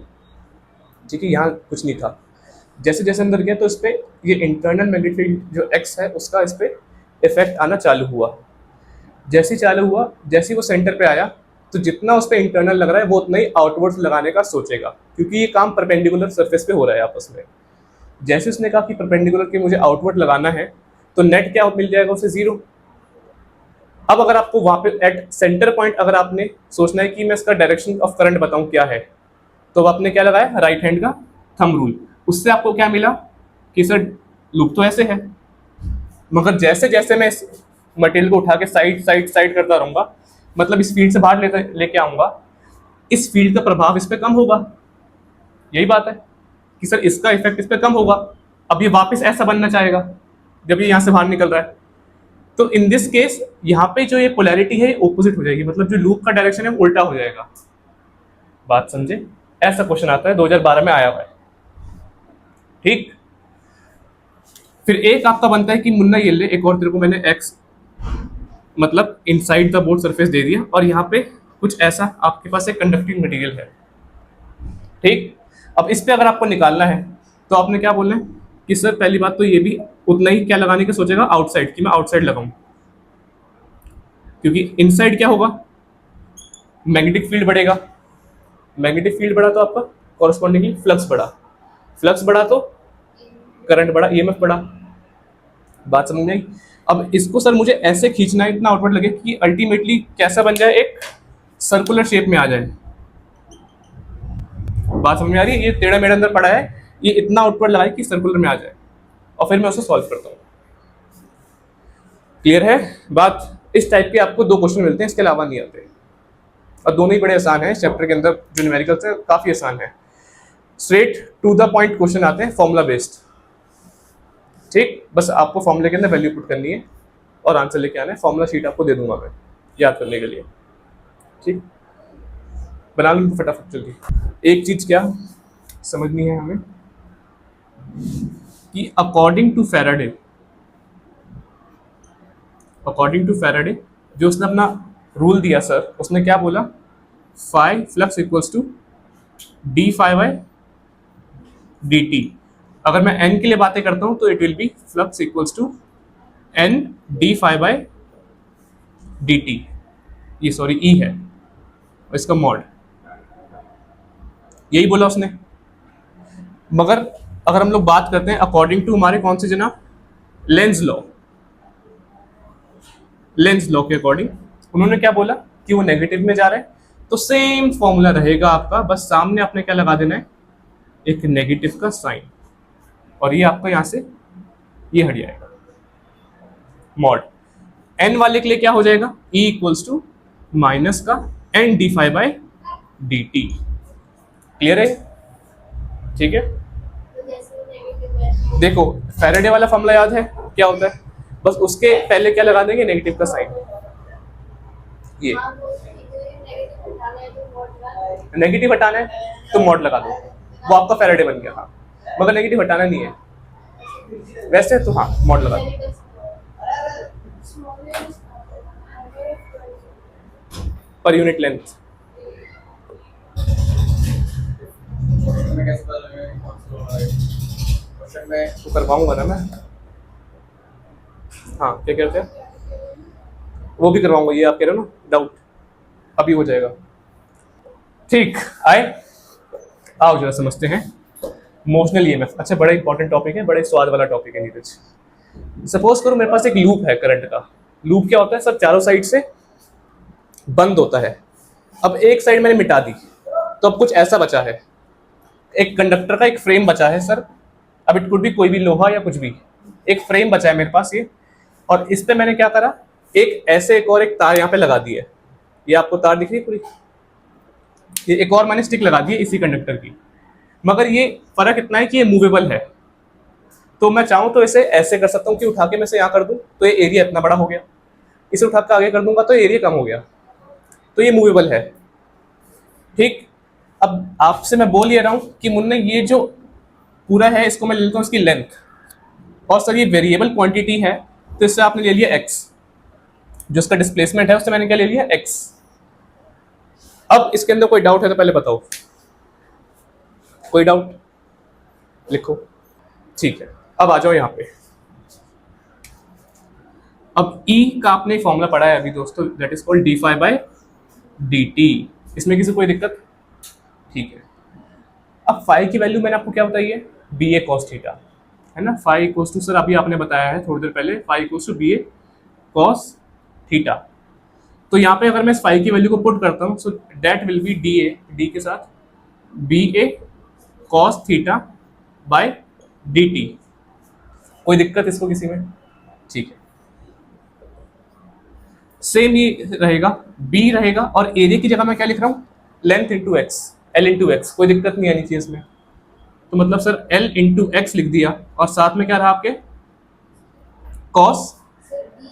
ठीक है? यहाँ कुछ नहीं था, जैसे जैसे अंदर गया तो इस पे ये इंटरनल मैग्नेटिक फील्ड जो एक्स है उसका इस पे इफेक्ट आना चालू हुआ। जैसे ही चालू हुआ, जैसे ही वो सेंटर पे आया, तो जितना उस पे इंटरनल लग रहा है वो उतना ही आउटवर्ड लगाने का सोचेगा, क्योंकि ये काम परपेंडिकुलर सरफेस पे हो रहा है आपस में। जैसे उसने कहा कि परपेंडिकुलर के मुझे आउटवर्ड लगाना है, तो नेट क्या मिल जाएगा उसे? जीरो। अब अगर आपको वहां पे एट सेंटर पॉइंट अगर आपने सोचना है कि मैं इसका डायरेक्शन ऑफ करंट बताऊं क्या है, तो आपने क्या लगाया? राइट हैंड का थंब रूल। उससे आपको क्या मिला कि सर लूप तो ऐसे है, मगर जैसे जैसे मैं इस मटेरियल को उठा के साइड साइड साइड करता रहूंगा, मतलब इस फील्ड से बाहर लेके आऊंगा, इस फील्ड का प्रभाव इस पे कम होगा। यही बात है कि सर इसका इफेक्ट इस पे कम होगा। अब ये वापस ऐसा बनना चाहेगा जब ये यहाँ से बाहर निकल रहा है, तो इन दिस केस यहाँ पे जो ये पोलैरिटी है ऑपोजिट हो जाएगी, मतलब जो लूप का डायरेक्शन है वो उल्टा हो जाएगा। बात समझे? ऐसा क्वेश्चन आता है, 2012 में आया हुआ है। ठीक, फिर एक आपका बनता है कि मुन्ना ये ले, एक और तेरे को मैंने एक्स मतलब इनसाइड द बोर्ड सरफेस दे दिया, और यहाँ पे कुछ ऐसा आपके पास एक कंडक्टिंग मटेरियल है। ठीक, अब इस पे अगर आपको निकालना है तो आपने क्या बोलना है कि सर पहली बात तो ये भी उतना ही क्या लगाने का सोचेगा? आउटसाइड, कि मैं आउटसाइड लगाऊं, क्योंकि इनसाइड क्या होगा? मैग्नेटिक फील्ड बढ़ेगा, मैग्नेटिक फील्ड बढ़ा तो आपका कॉरस्पॉन्डिंगली फ्लक्स बढ़ा, फ्लक्स बढ़ा तो करंट बढ़ा, ईएमएफ बढ़ा। बात समझ में आई? अब इसको सर मुझे ऐसे खींचना है, इतना आउटवर्ड लगे कि अल्टीमेटली कैसा बन जाए? एक सर्कुलर शेप में आ जाए। बात समझ में आ रही है? ये टेढ़ा मेढ़ा अंदर पड़ा है, ये इतना आउटवर्ड लगाए कि सर्कुलर में आ जाए, और फिर मैं उसे सॉल्व करता हूँ। क्लियर है बात? इस टाइप के आपको 2 क्वेश्चन मिलते हैं, इसके अलावा नहीं आते, और दोनों ही बड़े आसान हैं। इस चैप्टर के अंदर जो न्यूमेरिकल्स है काफी आसान है, straight to the point question आते हैं, फॉर्मूला बेस्ड। ठीक, बस आपको फॉर्मूले के अंदर वैल्यू पुट करनी है और आंसर लेके आना है। फॉर्मूला शीट आपको दे दूंगा मैं याद करने के लिए। ठीक, बना लो फटाफट जल्दी। एक चीज क्या समझनी है हमें कि अकॉर्डिंग टू फैराडे जो उसने अपना रूल दिया सर, उसने क्या बोला? Phi flux equals to d phi by D t. अगर मैं n के लिए बातें करता हूं तो it will be flux equals to n d phi by D t. ये सॉरी ई है और इसका मॉड, यही बोला उसने। मगर अगर हम लोग बात करते हैं अकॉर्डिंग टू हमारे कौन से जनाब? लेंज लॉ के अकॉर्डिंग उन्होंने क्या बोला कि वो नेगेटिव में जा रहा है, तो सेम फॉर्मूला रहेगा आपका, बस सामने आपने क्या लगा देना है? एक नेगेटिव का साइन, और ये आपका यहां से ये हट जाएगा। मॉड n वाले के लिए क्या हो जाएगा? E इक्वल्स टू माइनस का n d phi by D t. Clear है? ठीक है, देखो फैराडे वाला फॉर्मूला याद है क्या होता है? बस उसके पहले क्या लगा देंगे? नेगेटिव का साइन। ये नेगेटिव हटाना है तो मॉड लगा दो, वो आपका फैराडे बन गया। हाँ, मगर नेगेटिव हटाना नहीं है, वैसे तो हाँ मॉड लगा दो। पर यूनिट लेंथ मैं कैसे पता लगेगा कि कौन सा वाला है? क्वेश्चन में तो करवाऊंगा ना मैं। हाँ क्या कहते हैं, वो भी करवाऊंगा, ये आप कह रहे हो ना डाउट, अभी हो जाएगा। ठीक आए, आओ जरा समझते हैं मोशनल ईएमएफ। अच्छा बड़ा इंपॉर्टेंट टॉपिक है, बड़े स्वाद वाला टॉपिक है नीरज। सपोज करो मेरे पास एक लूप है करंट का। लूप क्या होता है सर, चारों साइड से बंद होता है। अब एक साइड मैंने मिटा दी, तो अब कुछ ऐसा बचा है, एक कंडक्टर का एक फ्रेम बचा है सर। अब इट कुड भी कोई भी लोहा या कुछ भी, एक फ्रेम बचा है मेरे पास ये, और इस पे मैंने क्या करा, एक ऐसे एक और एक तार यहाँ पे लगा दी है। ये आपको तार दिख रही है पूरी, ये एक और मैंने स्टिक लगा दी है इसी कंडक्टर की। मगर ये फर्क इतना है कि ये मूवेबल है, तो मैं चाहूँ तो इसे ऐसे कर सकता हूँ कि उठा के मैं इसे यहाँ कर दूँ तो ये एरिया इतना बड़ा हो गया, इसे उठा के आगे कर दूंगा तो एरिया कम हो गया, तो ये मूवेबल है। ठीक, अब आपसे मैं बोल ये रहा हूँ कि मुन्ने ये जो पूरा है इसको मैं ले लेता हूँ इसकी लेंथ, और सर ये वेरिएबल क्वांटिटी है तो इससे आपने ले लिया x, जो इसका डिस्प्लेसमेंट है उससे मैंने क्या ले लिया x। अब इसके अंदर कोई डाउट है तो पहले बताओ, कोई डाउट लिखो। ठीक है, अब आ जाओ यहाँ पे। अब E का आपने फॉर्मूला पढ़ा है अभी दोस्तों, दैट इज कॉल्ड d∅/dt। इसमें किसी कोई दिक्कत? ठीक है। अब फाई की वैल्यू मैंने आपको क्या बताई है, bA cos थीटा, है ना। फाई इक्वल्स टू सर अभी आपने बताया है थोड़ी देर पहले, phi equals to bA cos theta. तो यहाँ पे अगर मैं इस फाई की वैल्यू को पुट करता हूँ, so that will be d के साथ bA cos theta by dt। कोई दिक्कत इसको किसी में? ठीक है, सेम ये रहेगा, b रहेगा, और एरिया की जगह मैं क्या लिख रहा हूँ, length into x, l into x. कोई दिक्कत नहीं आनी चाहिए इसमें। तो मतलब सर l इंटू एक्स लिख दिया, और साथ में क्या रहा आपके cos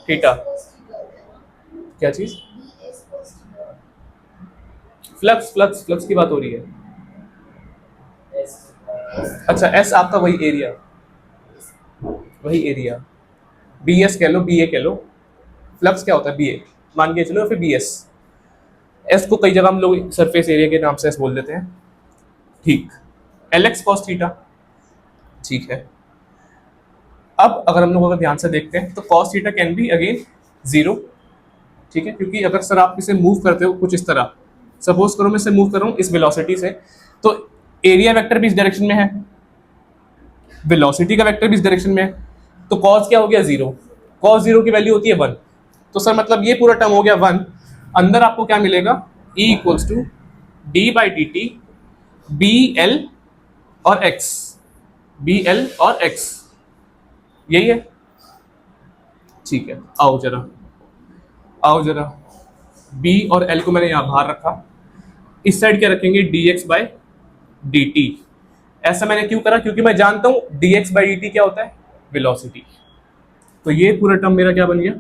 थीटा। क्या चीज? फ्लक्स फ्लक्स फ्लक्स की बात हो रही है। अच्छा s आपका वही एरिया, वही एरिया, bs कह लो, ba कह लो। फ्लक्स क्या होता है, ba मान के चलो, फिर bs। s को कई जगह हम लोग सरफेस एरिया के नाम से s बोल देते हैं। ठीक, lx cos थीटा। ठीक है, अब अगर हम लोग अगर ध्यान से देखते हैं तो cos theta can be again 0। ठीक है, क्योंकि अगर सर आप इसे मूव करते हो कुछ इस तरह, सपोज करो मैं इसे मूव कर रहा हूँ इस वेलोसिटी से, तो एरिया वेक्टर भी इस डायरेक्शन में है, वेलोसिटी का वेक्टर भी इस डायरेक्शन में है, तो cos क्या हो गया 0। cos 0 की वैल्यू होती है 1, तो सर मतलब ये पूरा टर्म हो गया 1। अंदर आपको क्या मिलेगा, E equals to d/dt bl और x, bl और x, यही है। ठीक है, आओ जरा, आओ जरा, b और l को मैंने यहां बाहर रखा, इस साइड क्या रखेंगे, dx/dt। ऐसा मैंने क्यों करा, क्योंकि मैं जानता हूं dx/dt क्या होता है, वेलोसिटी। तो ये पूरा टर्म मेरा क्या बन गया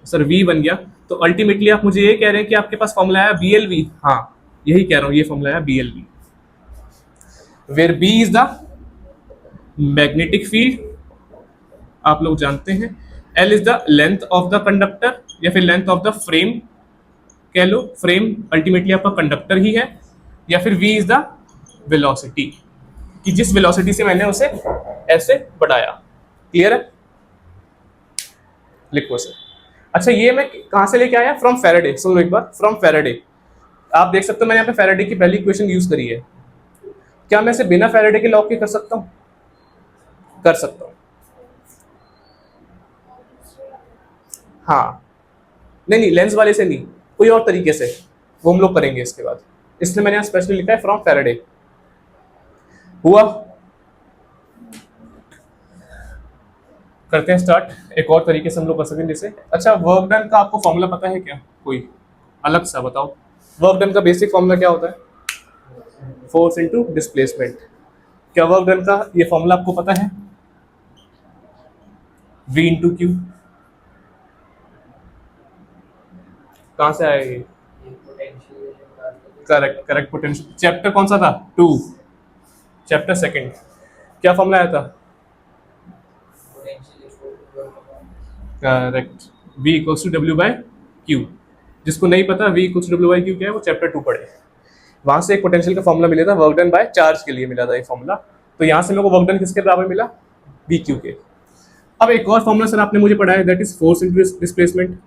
सर, v बन गया। तो अल्टीमेटली आप मुझे ये कह रहे हैं कि आपके पास फॉर्मूला आया BLV। हाँ यही कह रहा हूं, ये फॉर्मूला आया BLV, where B is the magnetic field, आप लोग जानते हैं। L is the length of the conductor, या फिर लेंथ ऑफ द फ्रेम कह लो, फ्रेम अल्टीमेटली आपका कंडक्टर ही है, या फिर v इज द वेलोसिटी, कि जिस वेलोसिटी से मैंने उसे ऐसे बढ़ाया। क्लियर है, लिखो सर। अच्छा ये मैं कहां से लेके आया, फ्रॉम फैराडे। सुन लो एक बार, फ्रॉम फैराडे। आप देख सकते हो मैंने यहाँ पे फैराडे की पहली इक्वेशन यूज करी है। क्या मैं इसे बिना फैराडे के लॉ के कर सकता हूं? कर सकता हूं, हाँ। नहीं नहीं, लेंस वाले से नहीं, कोई और तरीके से, वो हम लोग करेंगे इसके बाद। इसलिए मैंने यहाँ स्पेशली लिखा है फ्रॉम फैराडे। हुआ, करते हैं स्टार्ट। एक और तरीके से हम लोग कर सकेंगे जैसे, अच्छा वर्क डन का आपको फॉर्मूला पता है क्या, कोई अलग सा बताओ। वर्क डन का बेसिक फॉर्मूला क्या होता है, फोर्स इनटू डिस्प्लेसमेंट। क्या वर्क डन का ये फॉर्मूला आपको पता है, v इंटू क्यू। कहां से आया ये, करेक्ट करेक्ट, पोटेंशियल। चैप्टर कौन सा था, 2, चैप्टर सेकंड। क्या फॉर्मूला आया था, करेक्ट, v इक्वल्स टू डब्ल्यू बाय क्यू। जिसको नहीं पता v इक्वल्स टू डब्ल्यू बाय क्यू क्या है वो चैप्टर 2 पढ़े, वहां से एक पोटेंशियल का फॉर्मूला मिला था, वर्क डन बाय चार्ज के लिए मिला था ये फॉर्मूला। तो यहाँ से मेरे को वर्क डन किसके बराबर मिला, वी क्यू के। अब एक और फॉर्मूला सर आपने मुझे पढ़ाया, that is force into displacement.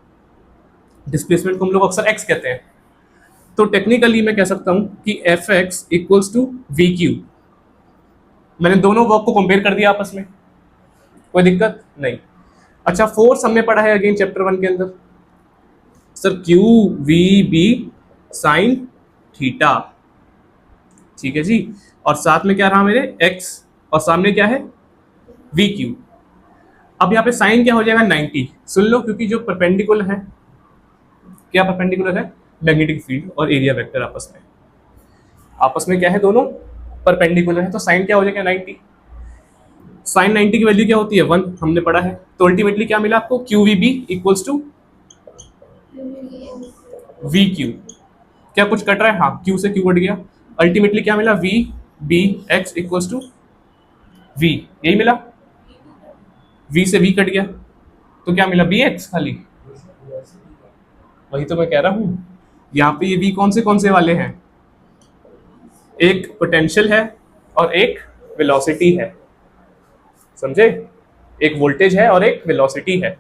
Displacement को हम लोग अक्सर एक्स कहते हैं, तो टेक्निकली मैं कह सकता हूं कि f x equals to v q. मैंने दोनों वर्क को कंपेयर कर दिया आपस में, कोई दिक्कत नहीं। अच्छा, फोर्स हमने पढ़ा है अगेन चैप्टर 1 के अंदर, sir q v b sine theta, ठीक है जी। और साथ में क्या रहा मेरे एक्स, और सामने क्या है वी क्यू। अब यहाँ पे साइन क्या हो जाएगा 90, सुन लो, क्योंकि जो परपेंडिकुलर है, क्या परपेंडिकुलर है, मैग्नेटिक फील्ड और एरिया वेक्टर आपस में क्या है, दोनों परपेंडिकुलर है, तो साइन क्या हो जाएगा 90। साइन 90 की वैल्यू क्या होती है 1, हमने पढ़ा है। तो अल्टीमेटली क्या मिला आपको, q v b equals to v q. क्या कुछ कट रहा है, हाँ क्यू से क्यू कट गया। अल्टीमेटली क्या मिला, v b x equals to v, यही मिला। वी से वी कट गया तो क्या मिला, बी एक्स खाली। वही तो मैं कह रहा हूं, यहाँ पे ये वी कौन से वाले हैं, एक पोटेंशियल है और एक वेलोसिटी है, समझे, एक वोल्टेज है और एक वेलोसिटी है।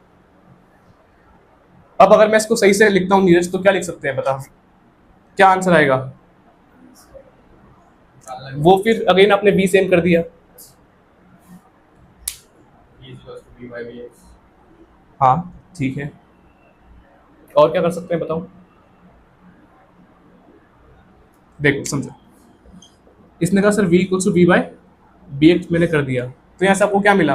अब अगर मैं इसको सही से लिखता हूं नीरज, तो क्या लिख सकते हैं बता, क्या आंसर आएगा, वो फिर अगेन आपने v सेम कर दिया, हाँ ठीक है। और क्या कर सकते हैं बताओ, देखो समझो, इसने कहा sir v equals to v by b x, मैंने कर दिया, तो यहाँ से आपको क्या मिला,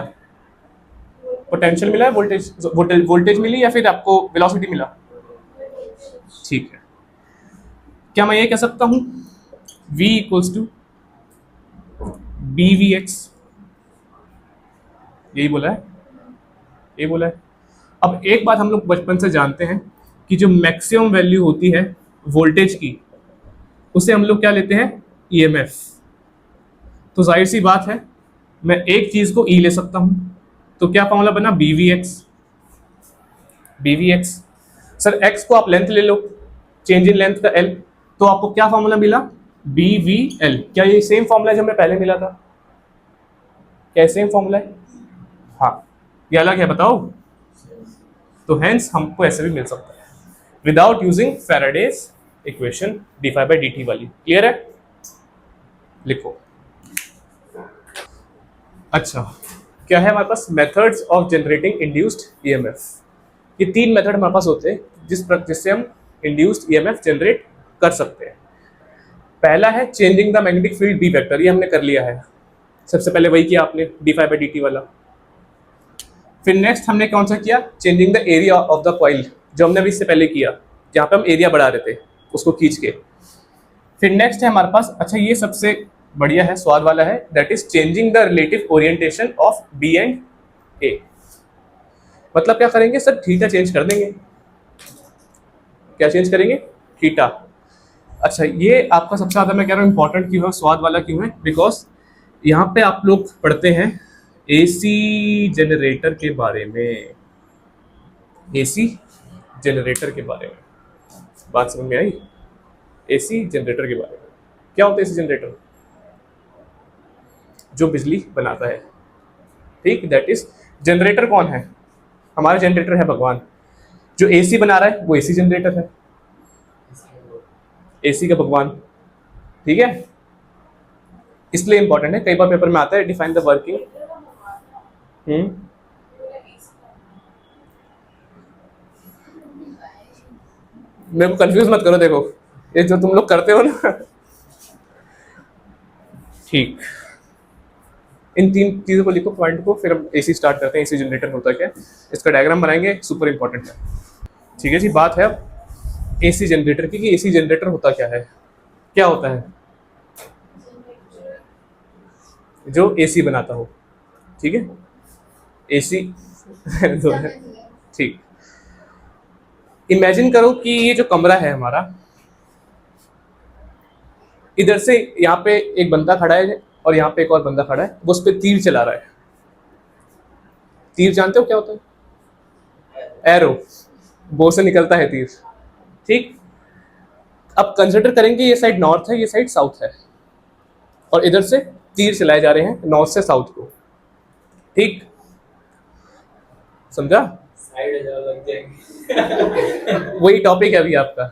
पोटेंशियल मिला है, वोल्टेज मिली, या फिर आपको वेलोसिटी मिला, ठीक है। क्या मैं ये कह सकता हूं v equals to b v x, यही बोला है, ये बोला है। अब एक बात हम लोग बचपन से जानते हैं कि जो मैक्सिमम वैल्यू होती है वोल्टेज की, उसे हम लोग क्या लेते हैं, ईएमएफ। तो जाहिर सी बात है मैं एक चीज को ई ले सकता हूं, तो क्या फॉर्मूला बना, b v x. Sir x को आप लेंथ ले लो, चेंज इन लेंथ का एल, तो आपको क्या फॉर्मूला मिला, बी वी एल। क्या ये सेम फॉर्मूला है जो हमें पहले मिला था, क्या सेम फॉर्मूला है, हाँ ये अलग है बताओ। तो हेंस हमको ऐसे भी मिल सकता है without using Faraday's equation d∅dt वाली, क्लियर है, लिखो। अच्छा, क्या है हमारे पास, methods of generating induced EMF. ये 3 मेथड हमारे पास होते हैं जिससे हम इंड्यूस्ड ईएमएफ जनरेट कर सकते हैं। पहला है changing the magnetic field b vector, ये हमने कर लिया है, सबसे पहले वही किया आपने d∅dt वाला। फिर नेक्स्ट हमने कौन सा किया, changing the area of the coil, जो हमने अभी इससे पहले किया, जहाँ पे हम एरिया बढ़ा रहे थे उसको खींच के। फिर नेक्स्ट है हमारे पास, अच्छा ये सबसे बढ़िया है, स्वाद वाला है, that is changing the relative orientation of B and A. मतलब क्या करेंगे सर, थीटा चेंज कर देंगे, क्या चेंज करेंगे, थीटा। अच्छा ये आपका सबसे ज्यादा मैं कह रहा हूँ इंपॉर्टेंट क्यों है, स्वाद वाला क्यों है, बिकॉज यहाँ पे आप लोग पढ़ते हैं एसी जनरेटर के बारे में, एसी जनरेटर के बारे में, बात समझ में आई, एसी जनरेटर के बारे में। क्या होता है एसी जनरेटर, जो बिजली बनाता है, ठीक, दैट इज जनरेटर। कौन है, हमारा जनरेटर है भगवान, जो एसी बना रहा है वो एसी जनरेटर है, एसी का भगवान, ठीक है। इसलिए इंपॉर्टेंट है, कई बार पेपर में आता है डिफाइन द वर्किंग। मेरे को कंफ्यूज मत करो, देखो ये जो तुम लोग करते हो ना, ठीक, इन 3 चीजों को लिखो पॉइंट को, फिर हम एसी स्टार्ट करते हैं। एसी जनरेटर होता क्या है, इसका डायग्राम बनाएंगे, सुपर इंपॉर्टेंट है, ठीक है जी। बात है अब एसी जनरेटर की, कि एसी जनरेटर होता क्या है, क्या होता है, जो एसी बनाता हो, ठीक है, एसी ठीक। इमेजिन करो कि ये जो कमरा है हमारा, इधर से यहाँ पे एक बंदा खड़ा है और यहाँ पे एक और बंदा खड़ा है, वो उस पर तीर चला रहा है। तीर जानते हो क्या होता है, एरो, बो से निकलता है तीर, ठीक। अब कंसिडर करेंगे ये साइड नॉर्थ है, ये साइड साउथ है, और इधर से तीर चलाए जा रहे हैं नॉर्थ से साउथ को, ठीक, समझा? साइड लग जाएंगे। वही टॉपिक है अभी आपका।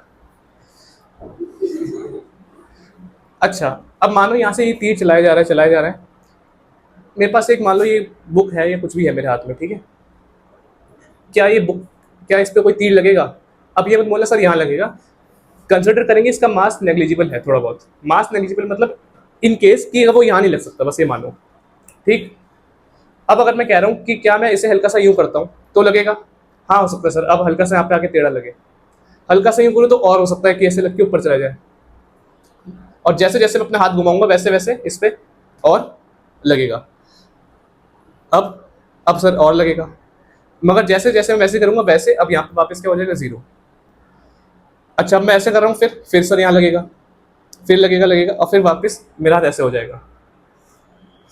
अच्छा, अब मानो यहाँ से ये तीर चलाया जा रहा है, चलाया जा रहा है, मेरे पास एक मान लो ये बुक है या कुछ भी है मेरे हाथ में, ठीक है, क्या ये बुक, क्या इस पे कोई तीर लगेगा? अब ये मत बोलना सर यहाँ लगेगा, कंसिडर करेंगे इसका मास नेग्लिजिबल है, थोड़ा बहुत मास नेग्लिजिबल, मतलब इन केस कि वो यहाँ नहीं लग सकता, बस ये मानो, ठीक। अब अगर मैं कह रहा हूँ कि क्या मैं इसे हल्का सा यूं करता हूँ तो लगेगा, हाँ हो सकता है सर, अब हल्का सा यहाँ पे आके टेढ़ा लगे, हल्का सा यूं करूँ तो और हो सकता है कि ऐसे लग के ऊपर चला जाए, और जैसे जैसे मैं अपना हाथ घुमाऊंगा वैसे वैसे इस पे और लगेगा, अब सर और लगेगा, मगर जैसे जैसे मैं वैसे करूंगा वैसे अब यहाँ पे वापस क्या हो जाएगा, 0। अच्छा, अब मैं ऐसे कर रहा हूँ, फिर सर यहाँ लगेगा, फिर लगेगा और फिर वापस मेरा हाथ ऐसे हो जाएगा,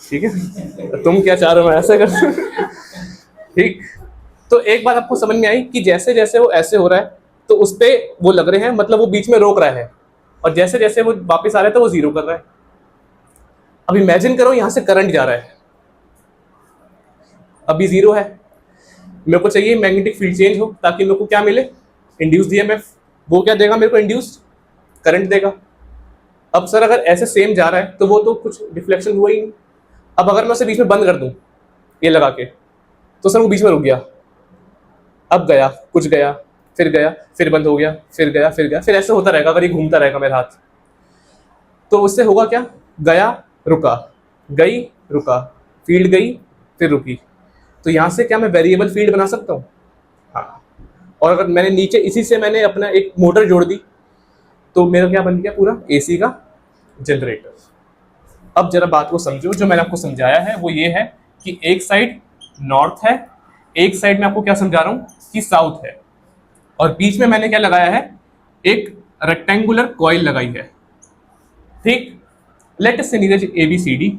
ठीक है। तुम क्या चाह रहे हो मैं ऐसे कर ठीक। तो एक बात आपको समझ में आई कि जैसे जैसे वो ऐसे हो रहा है तो उस पे वो लग रहे हैं, मतलब वो बीच में रोक रहा है, और जैसे जैसे वो वापस आ रहा है तो वो 0 कर रहा है। अब इमेजिन करो यहाँ से करंट जा रहा है, अभी 0 है, मेरे को चाहिए मैग्नेटिक फील्ड चेंज हो ताकि मेरे को क्या मिले, इंड्यूस्ड ईएमएफ। वो क्या देगा मेरे को, इंड्यूस्ड करंट देगा। अब सर अगर ऐसे सेम जा रहा है तो वो तो कुछ डिफ्लेक्शन हुआ ही नहीं। अब अगर मैं उसे बीच में बंद कर दूं ये लगा के, तो सर वो बीच में रुक गया, अब गया, कुछ गया, फिर बंद हो गया, फिर गया, फिर ऐसे होता रहेगा अगर ये घूमता रहेगा मेरा हाथ। तो उससे होगा क्या, गया रुका, गई रुका, फील्ड गई फिर रुकी। तो यहाँ से क्या मैं वेरिएबल फील्ड बना सकता हूँ? हाँ। और अगर मैंने नीचे इसी से मैंने अपना एक मोटर जोड़ दी तो मेरा क्या बन गया, पूरा एसी का जनरेटर। अब जरा बात को समझो, जो मैंने आपको समझाया है वो ये है कि एक साइड नॉर्थ है, एक साइड में आपको क्या समझा रहा हूँ कि साउथ है, और बीच में मैंने क्या लगाया है, एक रेक्टेंगुलर कॉइल लगाई है, ठीक। लेट अस से नीरज ABCD,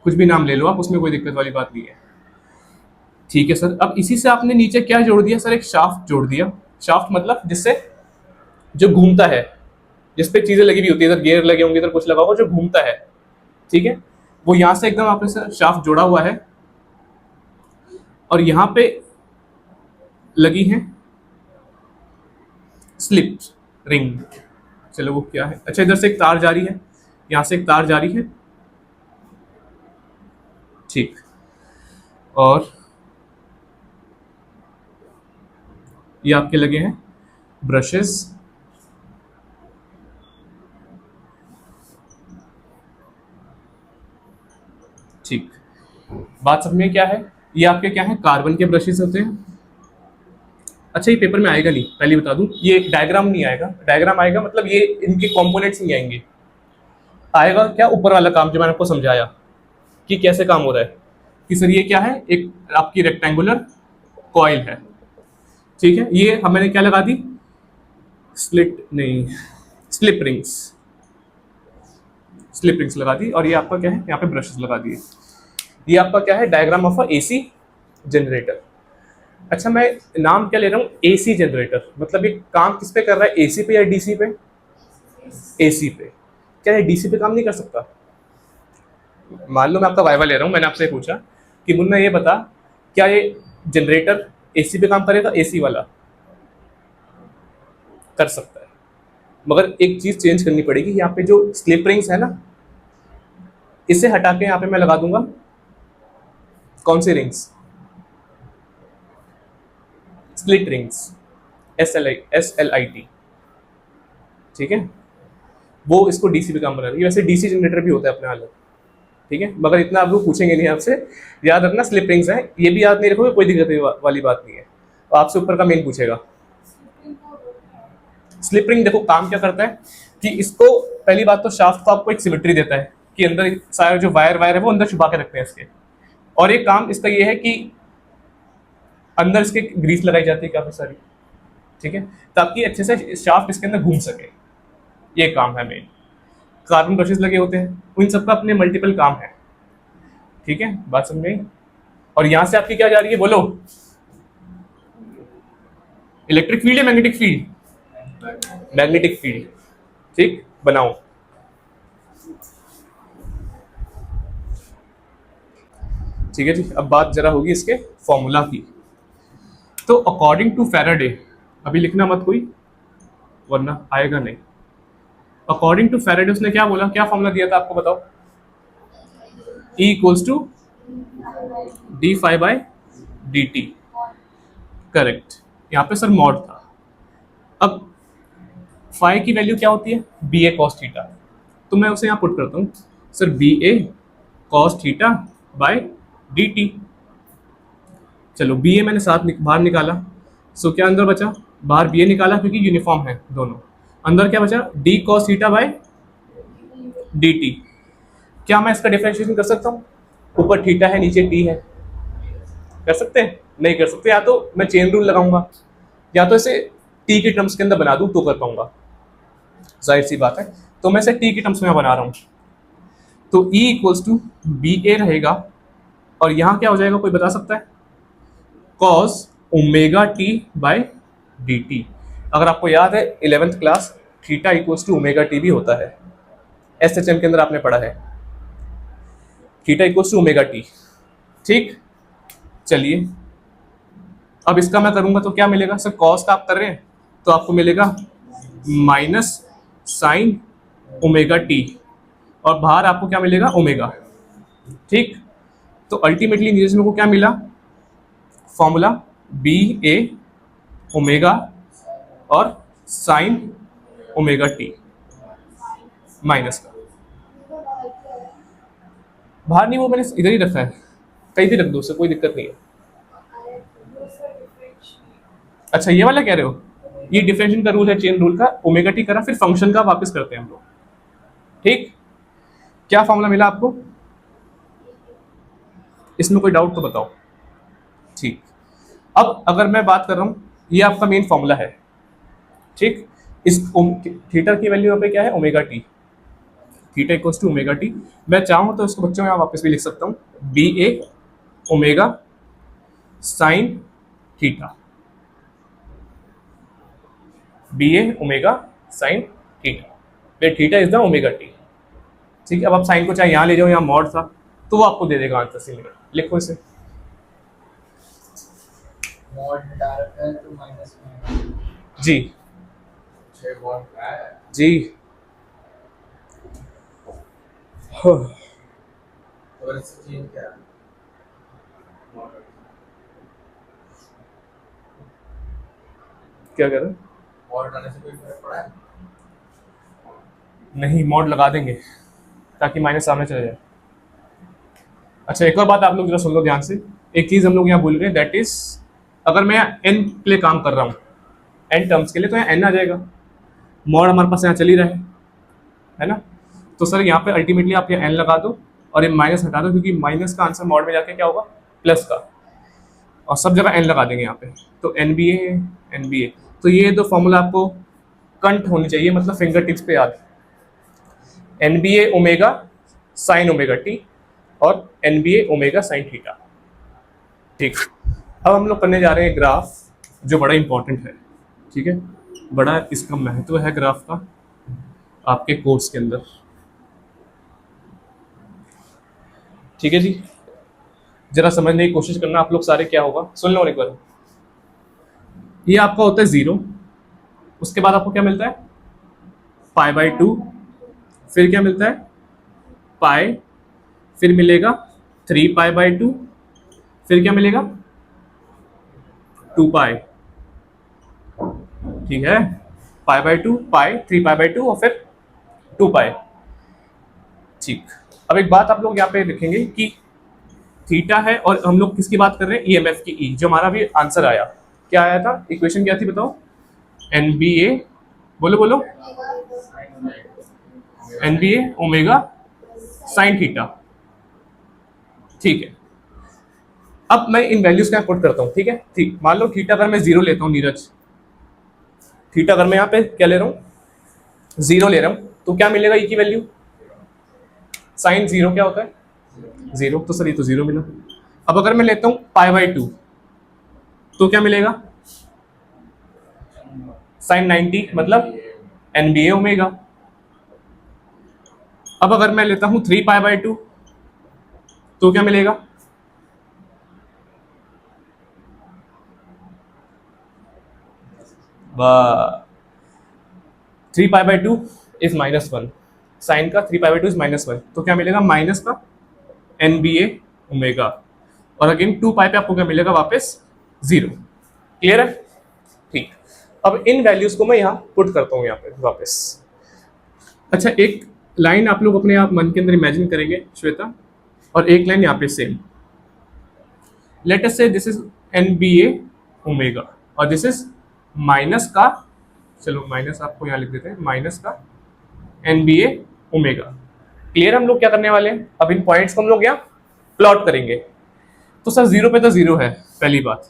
कुछ भी नाम ले लो आप, उसमें कोई दिक्कत वाली बात नहीं है, ठीक है सर। अब इसी से आपने नीचे क्या जोड़ दिया सर, एक शाफ्ट जोड़ दिया। शाफ्ट मतलब जिससे जो घूमता है, जिसपे चीजें लगी हुई होती है, इधर गियर लगे होंगे, इधर कुछ लगा होगा जो घूमता है, ठीक है। वो यहां से एकदम आपने सर शाफ्ट जोड़ा हुआ है, और यहां पे लगी है स्लिप रिंग। चलो वो क्या है, अच्छा इधर से एक तार जारी है, यहां से एक तार जारी है, ठीक। और ये आपके लगे हैं ब्रशेस, ठीक। बात समझ में क्या है, ये आपके क्या है, कार्बन के ब्रशेस होते हैं। अच्छा ये पेपर में आएगा नहीं, पहले बता दूं, ये डायग्राम नहीं आएगा, डायग्राम आएगा मतलब ये इनके कंपोनेंट्स नहीं आएंगे, आएगा क्या ऊपर वाला काम जो मैंने आपको समझाया कि कैसे काम हो रहा है, कि सर ये क्या है, एक आपकी रेक्टेंगुलर कॉइल है, ठीक है। ये हमने क्या लगा दी, स्लिप रिंग्स लगा दी, और ये आपका क्या है, यहाँ पे ब्रशेस लगा दिए। ये आपका क्या है, डायग्राम ऑफ एसी जनरेटर। अच्छा मैं नाम क्या ले रहा हूँ, एसी जनरेटर, मतलब ये काम किस पे कर रहा है, एसी पे या डीसी पे? एसी पे। क्या ये डीसी पे काम नहीं कर सकता? मान लो मैं आपका वाइवा ले रहा हूँ, मैंने आपसे पूछा कि मुन्ना ये बता, क्या ये जनरेटर एसी पे काम करेगा? एसी वाला कर सकता है, मगर एक चीज चेंज करनी पड़ेगी, यहाँ पे जो स्लिप रिंग्स है ना, इसे हटा के यहाँ पे मैं लगा दूंगा कौन सी रिंग्स, स्प्लिट रिंग्स, SLIT, ठीक है। वो इसको डीसी पे काम बना रही है, वैसे डीसी जनरेटर भी होता है अपने अलग, ठीक है, मगर इतना आप लोग पूछेंगे नहीं आपसे, याद रखना स्लिप रिंग्स हैं, ये भी याद नहीं रखोगे कोई दिक्कत वाली बात नहीं है, तो आपसे ऊपर का मेन पूछेगा। स्लिप रिंग देखो काम क्या करता है कि इसको, पहली बात तो शाफ्ट को आपको एक सिमेट्री देता है कि अंदर सारे जो वायर है वो अंदर छुपा के रखते हैं इसके, और एक काम इसका ये है कि अंदर इसके ग्रीस लगाई जाती है काफी सारी, ठीक है, ताकि अच्छे से शाफ्ट इसके अंदर घूम सके, ये काम है मेन। कार्बन ब्रशेस लगे होते हैं, उन सबका अपने मल्टीपल काम है, ठीक है, बात समझ गई। और यहां से आपकी क्या जा रही है, बोलो, इलेक्ट्रिक फील्ड या मैग्नेटिक फील्ड? Magnetic field. ठीक, बनाओ। ठीक है जी, अब बात जरा होगी इसके फॉर्मूला की। तो अकॉर्डिंग टू फैराडे, अभी लिखना मत कोई वरना आएगा नहीं। अकॉर्डिंग टू फैराडे उसने क्या बोला, क्या फॉर्मूला दिया था आपको बताओ? E equals to d phi by D t. Correct, यहाँ पे सर मॉड था। अब फाई की वैल्यू क्या होती है? B a cos theta. तो मैं उसे यहाँ पुट करता हूँ sir, b a cos theta by d t. चलो बी ए मैंने बाहर निकाला, सो क्या अंदर बचा? बाहर बी ए निकाला क्योंकि यूनिफॉर्म है दोनों। अंदर क्या बचा? D cos theta by d T. क्या मैं इसका डिफरेंशिएशन कर सकता हूँ? ऊपर थीटा है नीचे टी है, कर सकते हैं? नहीं कर सकते। या तो मैं चेन रूल लगाऊंगा या तो इसे टी के टर्म्स के अंदर बना दूं तो कर पाऊंगा, जाहिर सी बात है। तो मैं इसे टी के टर्म्स में बना रहा हूं। तो E इक्वल्स टू बी ए रहेगा और यहां क्या हो जाएगा, कोई बता सकता है? Cos omega t by d t. अगर आपको याद है 11th class, theta equals to omega t भी होता है, SHM के अंदर आपने पढ़ा है, theta equals to omega t. ठीक, चलिए अब इसका मैं करूंगा तो क्या मिलेगा सर? कॉस का आप कर रहे हैं तो आपको मिलेगा माइनस साइन ओमेगा टी और बाहर आपको क्या मिलेगा? ओमेगा। ठीक, तो अल्टीमेटली नीचे मेरे को क्या मिला? फॉर्मूला बी ए ओमेगा और साइन ओमेगा टी माइनस का। बाहर नहीं, वो मैंने इधर ही रखा है, कहीं भी रख दो, उससे कोई दिक्कत नहीं है। अच्छा ये वाला कह रहे हो? ये डिफरेंशिएशन का रूल है, चेन रूल का। ओमेगा टी करा, फिर फंक्शन का वापस करते हैं हम लोग। ठीक, क्या फॉर्मूला मिला आपको? इसमें कोई डाउट तो बताओ। ठीक, अब अगर मैं बात कर रहा हूं, ये आपका मेन फॉर्मूला है। ठीक, इस थीटा की वैल्यू यहाँ पे क्या है? Omega t. Theta equals to omega t. मैं चाहूँ तो इसको बच्चों यहाँ वापस भी लिख सकता हूँ, b a omega sine theta, b a omega sine theta, where theta is the omega t. ठीक है, अब आप साइन को चाहे यहाँ ले जाओ, यहाँ मॉड था तो वो आपको दे देगा आंसर सिमिलर। लिखो इसे। मॉड डालता है तो माइनस में जी 6 मॉड है जी। और इससे चेंज क्या है? क्या कह रहे हैं? मॉड डालने से कोई फर्क पड़ा है? नहीं, मॉड लगा देंगे ताकि माइनस सामने चले जाए। अच्छा एक और बात आप लोग जरा सुन लो ध्यान से, एक चीज हम लोग यहाँ भूल गए, दैट इज अगर मैं एन के लिए काम कर रहा हूँ, एन टर्म्स के लिए, तो यहाँ एन आ जाएगा। मॉड हमारे पास यहाँ चल ही रहा है ना? तो सर यहाँ पे अल्टीमेटली आप यहाँ एन लगा दो और ये माइनस हटा दो, क्योंकि माइनस का आंसर मॉड में जाके क्या होगा? प्लस का, और सब जगह एन लगा देंगे यहाँ पे। तो एन बी ए, एन बी ए। तो ये दो फॉर्मूला आपको कंठ होनी चाहिए, मतलब फिंगर टिप्स पे याद। N B a omega sine omega T और N B a omega sine theta. ठीक, अब हम लोग करने जा रहे हैं ग्राफ, जो बड़ा इंपॉर्टेंट है। ठीक है, बड़ा इसका महत्व है ग्राफ का आपके कोर्स के अंदर। ठीक है जी, जरा समझने की कोशिश करना आप लोग सारे। क्या होगा सुन लो एक बार। ये आपका होता है 0, उसके बाद आपको क्या मिलता है? पाई बाई 2, फिर क्या मिलता है? पाई, फिर मिलेगा 3 पाई बाई 2, फिर क्या मिलेगा? 2 पाई। ठीक है, pi by 2, pi, 3 pi by 2 और फिर 2 पाई। ठीक, अब एक बात आप लोग यहाँ पे लिखेंगे कि थीटा है और हम लोग किसकी बात कर रहे हैं? ईएमएफ की। ई जो हमारा भी आंसर आया, क्या आया था? इक्वेशन क्या थी बताओ? एन बी ए, बोलो बोलो, N B a omega sine theta. ठीक है, अब मैं इन वैल्यूज का पुट करता हूँ। ठीक है, ठीक, मान लो थीटा अगर मैं 0 लेता हूँ नीरज, थीटा अगर मैं यहाँ पे क्या ले रहा हूँ? 0 ले रहा हूँ, तो क्या मिलेगा ई की वैल्यू? साइन 0 क्या होता है? 0। तो सर ये तो 0 मिला। अब अगर मैं लेता हूँ पाई बाई 2, तो क्या मिलेगा? साइन 90 मतलब NBA ओमेगा। अब अगर मैं लेता हूं 3π/2 तो क्या मिलेगा? वाह, 3π/2 इज -1, साइन का 3π/2 इज -1, तो क्या मिलेगा? माइनस का NBA ओमेगा, और अगेन 2π पे आपको क्या मिलेगा? वापस 0। क्लियर है? ठीक। अब इन वैल्यूज को मैं यहाँ पुट करता हूँ यहाँ पे वापस। अच्छा, एक लाइन आप लोग अपने आप मन के अंदर इमेजिन करेंगे श्वेता, और एक लाइन यहाँ पे सेम। लेट अस से दिस इज NBA ओमेगा और दिस इज माइनस का, चलो माइनस आपको यहाँ लिख देते हैं, माइनस का NBA ओमेगा। क्लियर? हम लोग क्या करने वाले हैं, अब इन पॉइंट्स को हम लोग यहाँ प्लॉट करेंगे। तो सर 0 पे तो 0 है, पहली बात,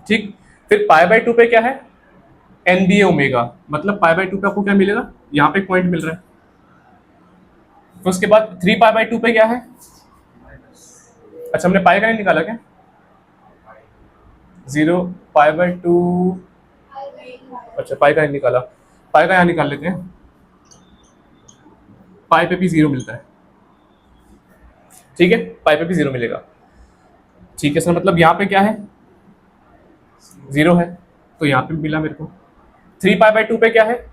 ठीक। फिर π/2 पे क्या है? NBA ओमेगा, मतलब π/2 पे आपको क्या मिलेगा? यहाँ पे एक पॉइंट मिल रहा है। फिर उसके बाद 3π/2 पे क्या है? अच्छा, हमने पाई का नहीं निकाला क्या? 0 π/2, अच्छा पाई का नहीं निकाला, पाई का यहाँ निकाल लेते हैं। पाई पे भी 0 मिलता है, ठीक है, पाई पे भी 0 मिलेगा। ठीक है सर, मतलब यहाँ पे क्या है? 0 है, तो यहाँ पे मिला मेरे को। 3π/2 पे क्या है?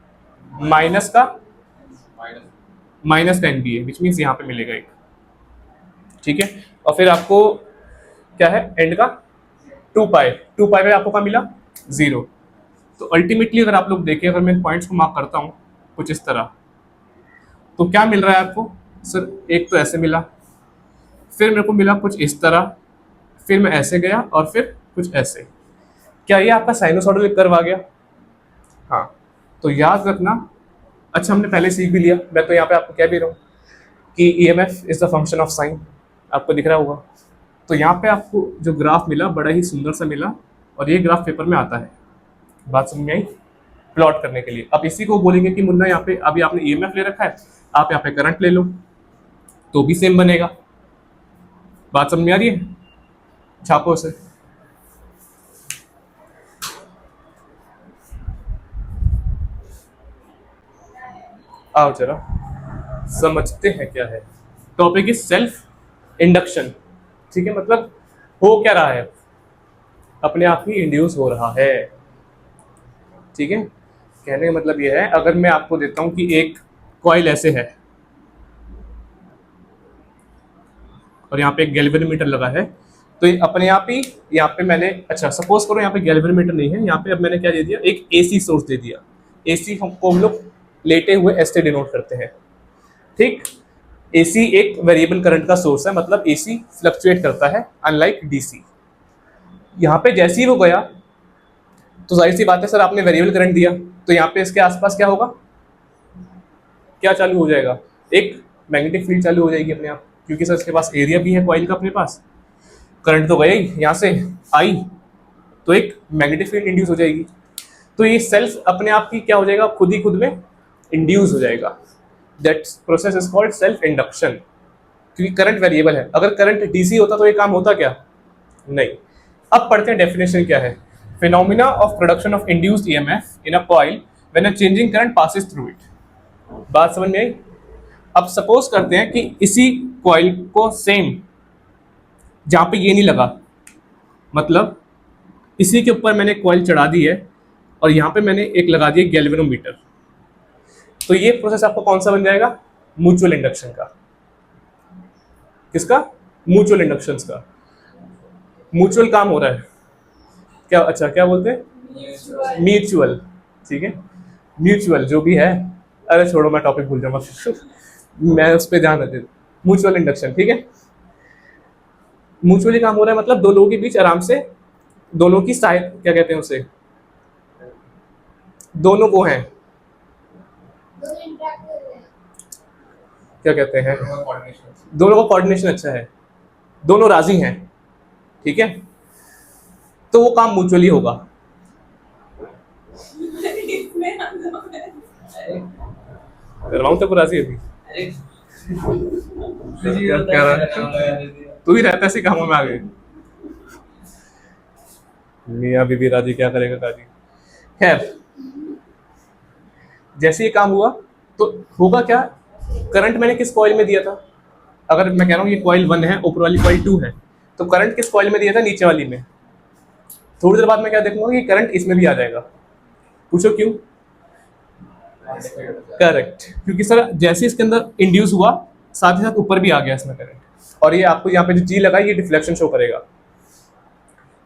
माइनस का NBA, विच मीन्स यहाँ पे मिलेगा एक, ठीक है। और फिर आपको क्या है एंड का? 2π पे आपको क्या मिला? 0। तो अल्टीमेटली अगर आप लोग देखें, अगर मैं पॉइंट्स को मार्क करता हूँ कुछ इस तरह, तो क्या मिल रहा है आपको? सर एक तो ऐसे मिला, फिर मेरे को मिला कुछ इस तरह, फिर मैं ऐसे गया और फिर कुछ ऐसे। क्या ये आपका साइनोसॉइडल कर्व आ गया? हाँ, तो याद रखना। अच्छा, हमने पहले सीख भी लिया, मैं तो यहाँ पे आपको कह भी रहा हूँ कि EMF is the function of sine, आपको दिख रहा होगा। तो यहाँ पे आपको जो ग्राफ मिला बड़ा ही सुंदर सा मिला, और ये ग्राफ पेपर में आता है, बात समझ में आई? प्लॉट करने के लिए। अब इसी को बोलेंगे कि मुन्ना यहाँ पे अभी आपने EMF ले रखा है, आप यहाँ पे करंट ले लो तो भी सेम बनेगा। बात समझ में आ रही है? छापो से। आओ जरा समझते हैं क्या है। टॉपिक इज सेल्फ इंडक्शन, ठीक है। मतलब हो क्या रहा है? अपने आप ही इंड्यूस हो रहा है, ठीक है। कहने का मतलब ये है, अगर मैं आपको देता हूं कि एक कॉइल ऐसे है और यहाँ पे एक गैल्वेनोमीटर लगा है, तो ये अपने आप ही यहाँ पे मैंने, अच्छा सपोज करो यहाँ पे गैल्वेनोमीटर नहीं है, यहाँ पे अब मैंने क्या दे दिया? एक AC सोर्स दे दिया। AC को हम लोग लेटे हुए S से डिनोट करते हैं, ठीक। AC एक वेरिएबल करंट का सोर्स है, मतलब AC फ्लक्चुएट करता है अनलाइक DC। यहाँ पे जैसे ही वो गया तो जाहिर सी बात है सर, आपने वेरिएबल करंट दिया, तो यहाँ पे इसके आसपास क्या होगा? क्या चालू हो जाएगा? एक मैग्नेटिक फील्ड चालू हो जाएगी अपने आप, क्योंकि सर इसके पास एरिया भी है कॉइल का, अपने पास करंट तो गया ही, यहाँ से आई तो एक मैग्नेटिक फील्ड इंड्यूस हो जाएगी। तो ये सेल्फ अपने आप की क्या हो जाएगा? खुद ही खुद में इंड्यूस हो जाएगा। That process is called self induction, क्योंकि करंट वेरिएबल है। अगर करंट DC होता तो ये काम होता क्या? नहीं। अब पढ़ते हैं डेफिनेशन क्या है। Phenomena of production of induced EMF in a coil when a changing current passes through it. बात समझ में आई? अब सपोज करते हैं कि इसी कॉइल को सेम, जहां पे ये नहीं लगा, मतलब इसी के ऊपर मैंने कॉइल चढ़ा दी है और यहाँ पे मैंने एक लगा दिया गैल्वेनोमीटर, तो ये प्रोसेस आपको कौन सा बन जाएगा? म्यूचुअल इंडक्शन का। किसका? म्यूचुअल इंडक्शन का। म्यूचुअल काम हो रहा है क्या? अच्छा क्या बोलते हैं? म्यूचुअल, ठीक है, म्यूचुअल जो भी है। अरे छोड़ो, मैं टॉपिक भूल जाऊंगा मैं उस पर ध्यान रखते। म्यूचुअल इंडक्शन, ठीक है। म्यूचुअली काम हो रहा है, मतलब दो लोगों के बीच आराम से, दोनों की साइड, क्या कहते हैं उसे, दोनों वो हैं, क्या कहते हैं, दोनों का कोऑर्डिनेशन अच्छा है, दोनों राजी हैं, ठीक है, तो वो काम म्यूचुअली होगा। करवाऊं तक राजी अभी? क्या रहा है? तू ही रहता ऐसे कामों में आ गए। मियाँ बीबी राजी, क्या करेगा काजी। खैर, जैसे ये काम हुआ तो होगा क्या, करंट मैंने किस कॉइल में दिया था, अगर मैं कह रहा हूँ ये कॉइल 1 है, ऊपर वाली कॉइल 2 है, तो करंट किस कॉइल में दिया था, नीचे वाली में। थोड़ी देर बाद मैं क्या देखूंगा कि करंट इसमें भी आ जाएगा। पूछो क्यों? करेक्ट, क्योंकि सर जैसे इसके अंदर इंड्यूस हुआ, साथ ही साथ ऊपर भी आ गया इसमें करंट, और ये आपको यहाँ पे जो जी लगा ये डिफ्लेक्शन शो करेगा।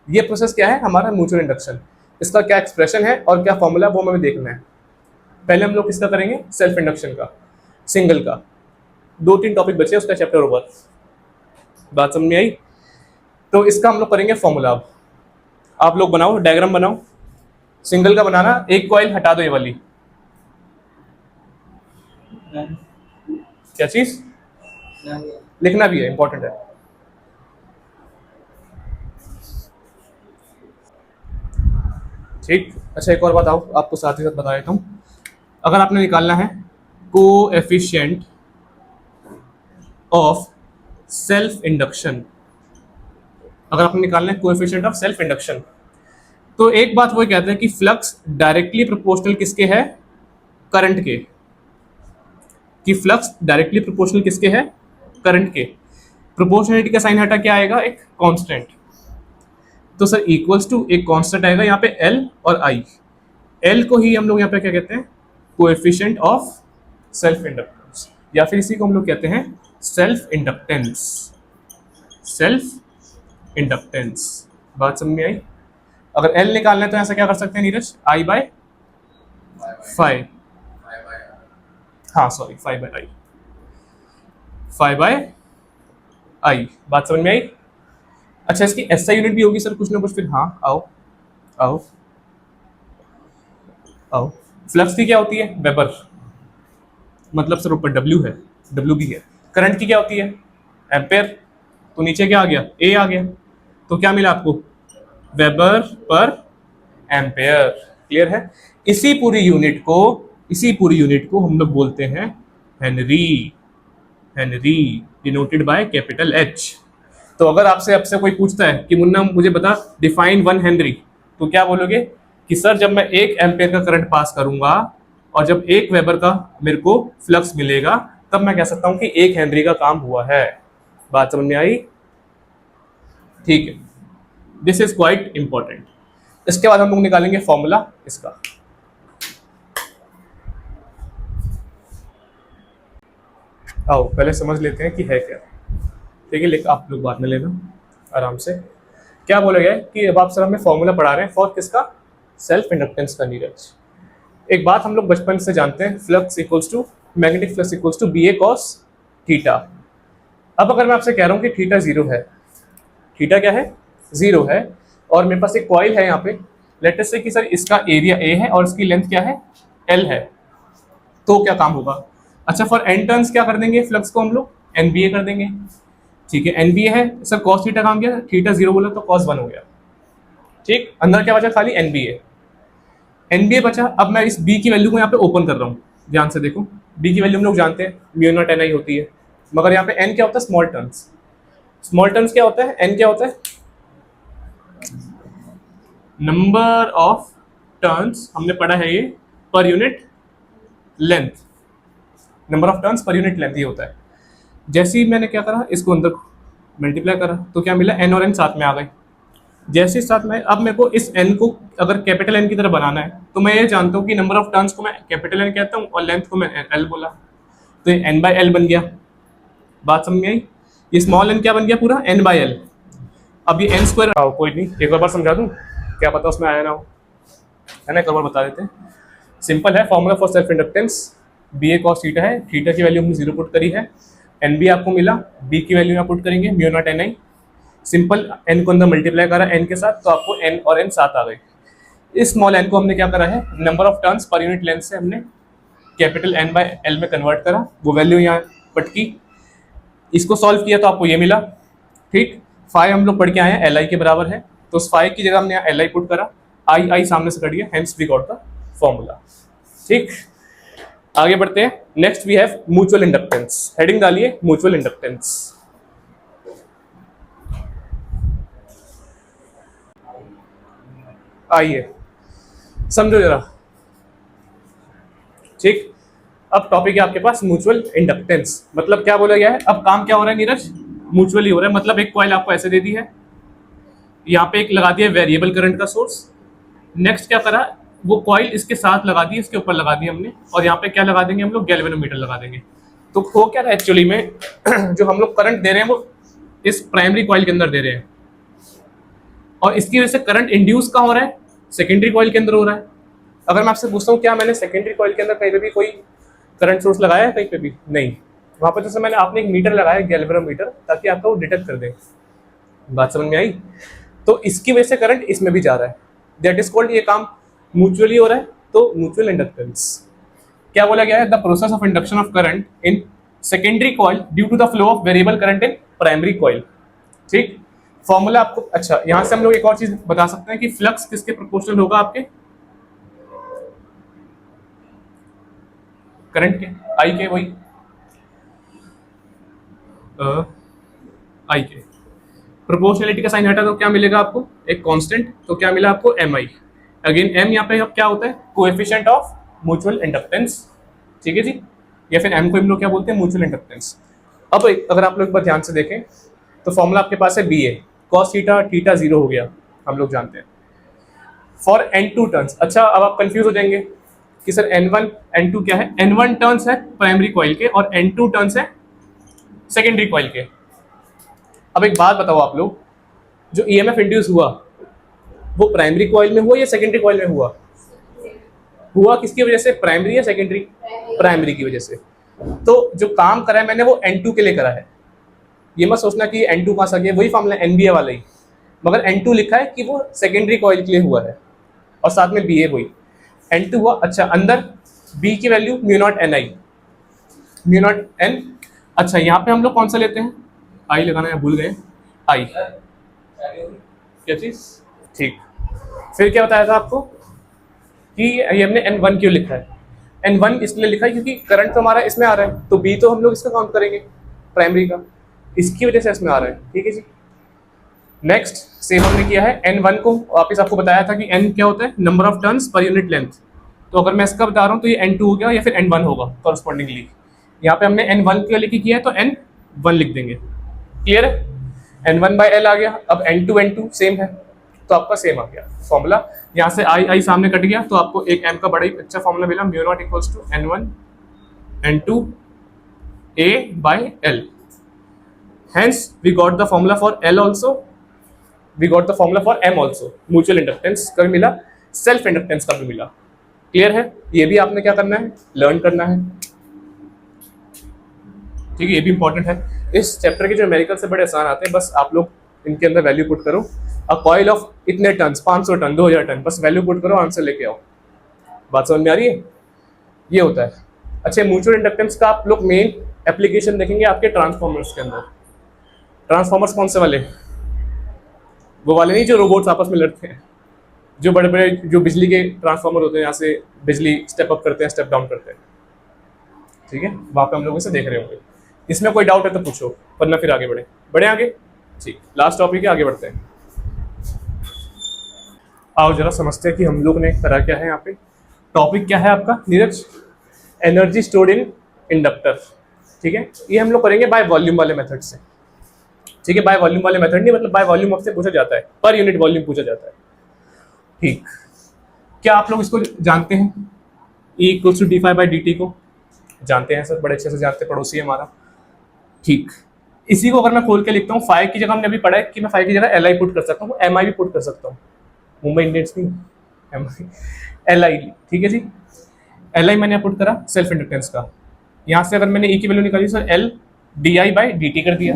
ये प्रोसेस क्या है, हमारा म्यूचुअल इंडक्शन। इसका क्या एक्सप्रेशन है और क्या फॉर्मूला वो हमें देखना है। पहले हम लोग किसका करेंगे, सेल्फ इंडक्शन का, सिंगल का। 2-3 टॉपिक बचे उसका चैप्टर ओवर। बात समझ में आई? तो इसका हम लोग करेंगे फॉर्मूला। अब आप लोग बनाओ, डायग्राम बनाओ। सिंगल का बनाना, एक कॉइल हटा दो ये वाली। क्या चीज? लिखना भी है, इंपॉर्टेंट है। ठीक, अच्छा एक और बात आओ आपको साथ ही साथ बता देता हूँ। अगर आपने निकालना है कोएफिशिएंट ऑफ सेल्फ इंडक्शन, अगर आपने निकालना है कोएफिशिएंट ऑफ सेल्फ इंडक्शन, तो एक बात वो कहते हैं कि फ्लक्स डायरेक्टली प्रोपोर्शनल किसके है, करंट के। कि फ्लक्स डायरेक्टली प्रोपोर्शनल किसके है, करंट के। प्रोपोर्शनलिटी का साइन हटा क्या आएगा, एक कांस्टेंट। तो सर इक्वल्स टू एक कांस्टेंट आएगा यहाँ पे L और I। L को ही हम लोग यहाँ पे क्या कहते हैं, कोएफिशिएंट ऑफ सेल्फ इंडक्टेंस, या फिर इसी को हम लोग कहते हैं सेल्फ इंडक्टेंस। सेल्फ इंडक्टेंस, बात समझ में आई? अगर L निकालना है तो ऐसा क्या कर सकते हैं नीरज, I बाय 5, हाँ sorry 5 by I, 5 by I। बात समझ में आई? अच्छा इसकी SI यूनिट भी होगी सर कुछ ना कुछ, फिर हाँ आओ आओ आओ। फ्लक्स की क्या होती है, वेबर, मतलब सर ऊपर W है, W भी है। करंट की क्या होती है, एम्पेयर, तो नीचे क्या आ गया, A आ गया। तो क्या मिला आपको, वेबर पर एम्पेयर। क्लियर है? इसी पूरी यूनिट को हम लोग बोलते हैं Henry. Henry denoted by capital H। तो अगर आपसे कोई पूछता है कि मुन्ना मुझे बता डिफाइन 1 हेनरी, तो क्या बोलोगे कि सर जब मैं 1 एम्पेयर का करंट पास करूंगा और जब 1 वेबर का मेरे को फ्लक्स मिलेगा, तब मैं कह सकता हूं कि 1 हेनरी का काम हुआ है। बात समझ में आई? ठीक है, दिस इज क्वाइट इंपॉर्टेंट। इसके बाद हम लोग निकालेंगे फॉर्मूला इसका। आओ पहले समझ लेते हैं कि है क्या। ठीक है, लेकिन आप लोग बाद में लेना आराम से। क्या बोला गया है कि अब आप सर हमें फॉर्मूला पढ़ा रहे हैं फॉर किसका, सेल्फ इंडक्टेंस का नीरज। एक बात हम लोग बचपन से जानते हैं, flux equals to magnetic flux equals to BA cos theta. अब अगर मैं आपसे कह रहा हूं कि थीटा 0 है, थीटा क्या है, 0 है, और मेरे पास एक कॉइल है यहाँ पे, लेट अस से कि सर इसका एरिया A है और इसकी लेंथ क्या है, L है, तो क्या काम होगा। अच्छा फॉर n टर्न्स क्या कर देंगे, फ्लक्स को हम लोग NBA कर देंगे। ठीक है, NBA है सर, cos थीटा काम किया, थीटा 0 बोला तो cos 1 हो गया। ठीक, अंदर क्या बचा, खाली NBA बचा। अब मैं इस B की वैल्यू को यहाँ पे ओपन कर रहा हूँ, ध्यान से देखो। B की वैल्यू हम लोग जानते हैं म्यू नॉट NI होती है, मगर यहाँ पे N क्या होता है, स्मॉल टर्न्स। स्मॉल टर्न्स क्या होता है, N क्या होता है, नंबर ऑफ टर्न्स, हमने पढ़ा है ये per unit length, number of turns per unit length ये होता है। जैसे ही मैंने क्या करा, इसको अंदर मल्टीप्लाई करा तो क्या मिला, N और N साथ में आ गए। जैसे ही साथ में, अब मेरे को इस N को अगर कैपिटल N की तरह बनाना है, तो मैं ये जानता हूँ कि नंबर ऑफ टर्न्स को मैं कैपिटल N कहता हूँ और लेंथ को मैं L बोला, तो ये N बाय L बन गया। बात समझ में आई? ये स्मॉल n क्या बन गया, पूरा N बाय L। अब ये N स्क्वायर, आओ कोई नहीं, एक और बार समझा दूँ, क्या पता उसमें आया ना हो, है ना, एक और बार बता देते हैं। सिंपल है, formula for self inductance BA cos theta है, थीटा की वैल्यू हमने 0 पुट करी है, NB आपको मिला, B की वैल्यू यहाँ पुट करेंगे mu naught NI। Simple, N को अंदर मल्टीप्लाई करा N के साथ, तो आपको N और N साथ आ गए। इस स्मॉल n को हमने क्या करा है, number of turns per unit length से हमने कैपिटल N बाय L में कन्वर्ट करा, वो वैल्यू यहाँ पट की, इसको सॉल्व किया तो आपको ये मिला। ठीक, फाई हम लोग पढ़ के आए हैं LI के बराबर है, तो उस फाई की जगह हमने यहाँ LI पुट करा, I सामने से कट गया, hence we got the formula. ठीक, आगे बढ़ते हैं। Next we have mutual inductance, heading डालिए म्यूचुअल इंडक्टेंस। आइए समझो जरा, ठीक। अब टॉपिक है आपके पास म्यूचुअल इंडक्टेंस। मतलब क्या बोला गया है, अब काम क्या हो रहा है नीरज, म्यूचुअली हो रहा है। मतलब एक कॉइल आपको ऐसे दे दी है, यहाँ पे एक लगा दिया वेरिएबल करंट का सोर्स। नेक्स्ट क्या करा, वो कॉइल इसके साथ लगा दी, इसके ऊपर लगा दी हमने, और यहाँ पे क्या लगा देंगे हम लोग, गैल्वेनोमीटर लगा देंगे। तो हो क्या रहा है एक्चुअली में जो हम लोग करंट दे रहे हैं वो इस प्राइमरी कॉइल के अंदर दे रहे हैं, और इसकी वजह से करंट इंड्यूस कहाँ हो रहा है, सेकेंडरी कॉइल के अंदर हो रहा है। अगर मैं आपसे पूछता हूँ क्या मैंने सेकेंडरी कॉइल के अंदर कहीं पे भी कोई करंट सोर्स लगाया है, कहीं पे भी नहीं। वहां पर जैसे मैंने आपने एक मीटर लगाया, गैल्वेनोमीटर, ताकि आपका वो डिटेक्ट कर दे। बात समझ में आई? तो इसकी वजह से करंट इसमें भी जा रहा है, दैट इज कॉल्ड, ये काम म्यूचुअली हो रहा है, तो म्यूचुअल इंडक्टेंस। क्या बोला गया है, the process of induction of current in secondary coil due to the flow of variable current in primary coil. ठीक, फॉर्मूला आपको, अच्छा यहां से हम लोग एक और चीज बता सकते हैं कि फ्लक्स किसके प्रोपोर्शनल होगा, आपके करंट के, आई के, वही आई के प्रोपोर्शनलिटी का साइन हटा तो क्या मिलेगा आपको, एक कांस्टेंट, तो क्या मिला आपको, एम आई। अगेन एम यहाँ पे अब क्या होता है, कोएफिशिएंट ऑफ म्यूचुअल इंडक्टेंस, ठीक है जी, या फिर एम को हम लोग क्या बोलते हैं, म्यूचुअल इंडक्टेंस। अब अगर आप लोग एक बार ध्यान से देखें तो फॉर्मूला आपके पास है b a cos theta, theta zero हो गया, हम लोग जानते हैं, फॉर N2 टर्न्स। अच्छा अब आप कंफ्यूज हो जाएंगे कि सर N1 N2 क्या है, N1 टर्न्स है प्राइमरी कॉइल के और N2 टर्न्स है सेकेंडरी कॉइल के। अब एक बात बताओ आप लोग, जो ईएमएफ इंड्यूस हुआ वो प्राइमरी कॉइल में हुआ या सेकेंडरी कॉइल में हुआ, हुआ किसकी वजह से, प्राइमरी या सेकेंडरी, प्राइमरी की वजह से। तो जो काम करा है मैंने वो N2 के लिए करा है, ये मत सोचना कि N2 कहाँ से आ गया, वही फॉर्मूला NBA वाला ही, मगर N2 लिखा है कि वो सेकेंडरी कॉइल के लिए हुआ है, और साथ में BA वही N2 हुआ। अच्छा अंदर B की value mu naught NI, mu naught N। अच्छा यहाँ पे हम लोग कौन सा लेते हैं, आई लगाना है, भूल गए, आई क्या चीज, ठीक। फिर क्या बताया था आपको कि ये हमने N1 क्यों लिखा है, N1 इसलिए लिखा है क्योंकि करंट तो हमारा इसमें आ रहा है, तो B तो हम लोग इसका काउंट करेंगे प्राइमरी का, इसकी वजह से इसमें आ रहा है, ठीक है जी। नेक्स्ट सेम हमने किया है N1 को, वापस आपको बताया था कि N क्या होता है, number of turns per unit length. तो अगर मैं इसका बता रहा हूँ तो ये N2 हो गया या फिर N1 होगा कॉरस्पॉन्डिंगली। यहाँ पे हमने N1 के लिए किया है तो N1 लिख देंगे, क्लियर है। N1/L आ गया, अब N2 सेम है तो आपका सेम आ गया फॉर्मूला। यहाँ से आई सामने कट गया तो आपको एक M का बड़ा ही अच्छा फॉर्मूला मिला, mu naught equals to N1 N2 A/L। Hence we got the formula for L also, we got the formula for M also, mutual inductance का भी मिला, सेल्फ इंडक्टेंस का भी मिला, क्लियर है। ये भी आपने क्या करना है, लर्न करना है, ठीक है, ये भी इंपॉर्टेंट है। इस चैप्टर के जो न्यूमेरिकल से बड़े आसान आते हैं, बस आप लोग इनके अंदर वैल्यू पुट करो, अ कॉइल ऑफ इतने टन, 500 टन, 2000 टन, बस वैल्यू पुट करो, आंसर लेके आओ। बात समझ में आ रही है, ये होता है। अच्छा म्यूचुअल इंडक्टेंस का आप लोग मेन एप्लीकेशन देखेंगे आपके ट्रांसफॉर्मर्स के अंदर। ट्रांसफॉर्मर्स कौन से वाले, वो वाले नहीं जो रोबोट्स आपस में लड़ते हैं, जो बड़े बड़े जो बिजली के ट्रांसफॉर्मर होते हैं, यहाँ से बिजली स्टेप अप करते हैं, स्टेप डाउन करते हैं, ठीक है, वहाँ पे हम लोग इसे देख रहे होंगे। इसमें कोई डाउट है तो पूछो, वरना फिर आगे बढ़े आगे, ठीक। लास्ट टॉपिक है, आगे बढ़ते हैं। आओ जरा समझते हैं कि हम लोग ने करा क्या है यहाँ पे। टॉपिक क्या है आपका Neeraj, energy stored in inductor, ठीक है। ये हम लोग करेंगे बाय वॉल्यूम वाले मेथड से, ठीक है। बाय वॉल्यूम वाले मेथड नहीं, मतलब बाय वॉल्यूम से पूछा जाता है, पर यूनिट वॉल्यूम पूछा जाता है, ठीक। क्या आप लोग इसको जानते हैं, E = dφ/dt को जानते हैं सर, बड़े अच्छे से जानते हैं, पड़ोसी है हमारा, ठीक। इसी को अगर मैं खोल के लिखता हूँ, फाई की जगह हमने अभी पढ़ा है कि मैं फाई की जगह LI पुट कर सकता हूँ, MI भी पुट कर सकता हूँ, मुंबई इंडियंस नहीं, LI, ठीक है जी। LI मैंने पुट करा सेल्फ इंडक्टेंस का, यहाँ से अगर मैंने E की वैल्यू निकाली सर L di/dt कर दिया,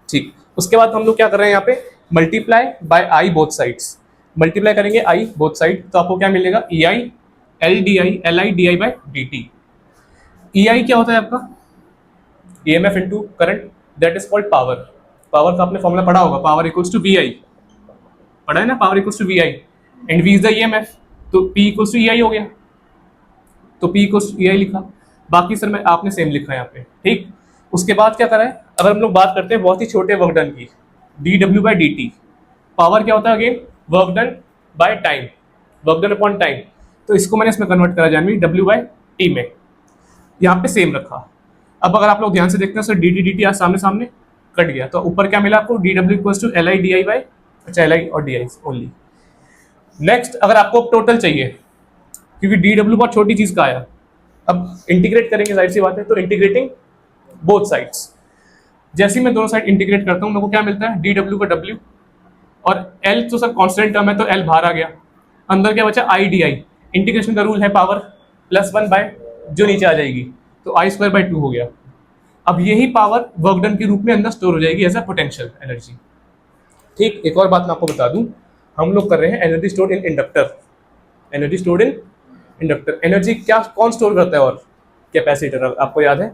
ठीक। उसके बाद हम लोग क्या कर रहे हैं यहाँ पे, multiply by I both sides, multiply करेंगे I बोथ साइड, तो आपको क्या मिलेगा, EI LDI LI di/dt। EI क्या होता है आपका, EMF into current, that is called power. Power का आपने फॉर्मूला पढ़ा होगा, पावर इक्वल्स टू VI, पढ़ा है ना, power equals to VI and V is the EMF, तो P इक्वल्स टू EI हो गया, तो P इक्वल्स टू EI लिखा। बाकी सर मैं आपने सेम लिखा है यहाँ पे, ठीक। उसके बाद क्या करा है, अगर हम लोग बात करते हैं बहुत ही छोटे वर्क डन की, dW/dt, पावर क्या होता है again, work done by time, work done upon time, तो इसको मैंने इसमें कन्वर्ट करा जानवी W/T में, यहाँ पे सेम रखा। अब अगर आप लोग ध्यान से देखते हैं, सर dt आज सामने सामने कट गया, तो ऊपर क्या मिला आपको, dW equals to LI DI by, अच्छा LI और DI ओनली। नेक्स्ट अगर आपको टोटल चाहिए, क्योंकि dW बहुत छोटी चीज का आया, अब इंटीग्रेट करेंगे, जाहिर सी बात है, तो इंटीग्रेटिंग बोथ साइड्स, जैसे ही मैं दोनों साइड इंटीग्रेट करता हूँ मेरे को क्या मिलता है, dW का W और L तो सर कांस्टेंट टर्म है तो L बाहर आ गया, अंदर क्या बचा IDI, इंटीग्रेशन का रूल है पावर +1 बाय जो नीचे आ जाएगी, तो I²/2 हो गया। अब यही पावर वर्क डन के रूप में अंदर स्टोर हो जाएगी एज अ पोटेंशियल एनर्जी। ठीक, एक और बात मैं आपको बता दूं, हम लोग कर रहे हैं energy stored in inductor, energy stored in inductor. Energy क्या कौन स्टोर करता है, और कैपेसिटर, आपको याद है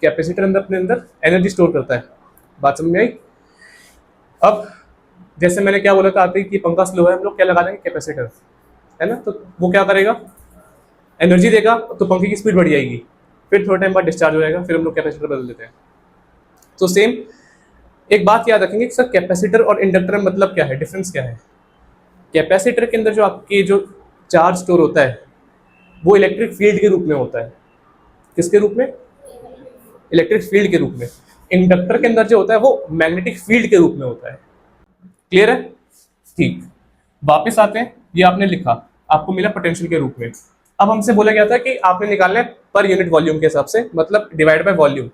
कैपेसिटर अंदर अपने अंदर एनर्जी स्टोर करता है, बात समझ में आई। अब जैसे मैंने क्या बोला था आते ही कि पंखा स्लो है, हम लोग क्या लगा देंगे, कैपेसिटर, है ना, तो वो क्या करेगा, एनर्जी देगा, तो पंखे की स्पीड बढ़ जाएगी, फिर थोड़े टाइम बाद डिस्चार्ज हो जाएगा, फिर हम लोग कैपेसिटर बदल देते हैं। तो सेम एक बात याद रखेंगे कि सर कैपेसिटर और इंडक्टर में मतलब क्या है, डिफरेंस क्या है। कैपेसिटर के अंदर जो आपके जो चार्ज स्टोर होता है वो इलेक्ट्रिक फील्ड के रूप में होता है, किसके रूप में, इलेक्ट्रिक फील्ड के रूप में। इंडक्टर के अंदर जो होता है वो मैग्नेटिक फील्ड के रूप में होता है। क्लियर है, ठीक, वापस आते हैं, ये आपने लिखा, आपको मिला पोटेंशियल के रूप में। अब हमसे बोला गया था कि आपने निकालना है पर यूनिट वॉल्यूम के हिसाब से, मतलब divide by volume.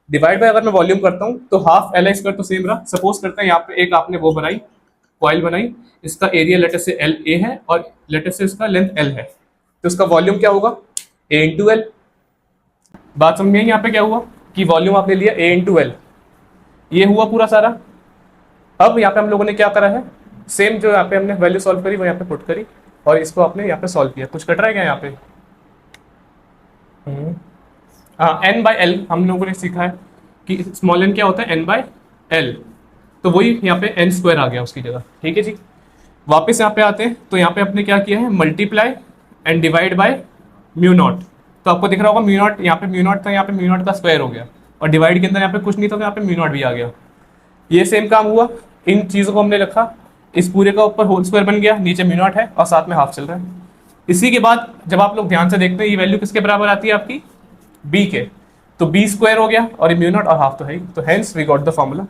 Divide by अगर मैं वॉल्यूम करता हूं तो हाफ LI² तो सेम रहा। सपोज करते हैं यहाँ पे एक आपने वो बनाई, कॉइल बनाई, इसका एरिया लेटर से LA है और लेटर से इसका लेंथ L है, तो इसका वॉल्यूम क्या होगा, A × L। बात समझ में आई, यहाँ पे क्या हुआ कि वॉल्यूम आपने लिया A × L, ये हुआ पूरा सारा। अब यहाँ पे हम लोगों ने क्या करा है, सेम जो यहाँ पे हमने वैल्यू सॉल्व करी वो यहाँ पे पुट करी और इसको आपने यहाँ पे सॉल्व किया। कुछ कट रहा है क्या यहाँ पे, हाँ, N/L हम लोगों ने सीखा है कि स्मॉल n क्या होता है, N/L, तो वही यहाँ पे n² आ गया उसकी जगह। ठीक है जी, वापस यहाँ पे आते हैं, तो यहाँ पे आपने क्या किया है, मल्टीप्लाई एंड डिवाइड बाय μ0, तो आपको दिख रहा होगा μ0, यहाँ पे μ0 था, यहाँ पे μ0 का स्क्वायर हो गया, और डिवाइड के अंदर यहाँ पे कुछ नहीं था तो यहाँ पे μ0 भी आ गया। ये सेम काम हुआ, इन चीज़ों को हमने रखा, इस पूरे का ऊपर होल स्क्वायर बन गया, नीचे μ0 है और साथ में हाफ चल रहा है। इसी के बाद जब आप लोग ध्यान से देखते हैं ये वैल्यू किसके बराबर आती है आपकी, b के, तो b² हो गया और ये μ0 और हाफ तो है ही, तो hence we got the formula.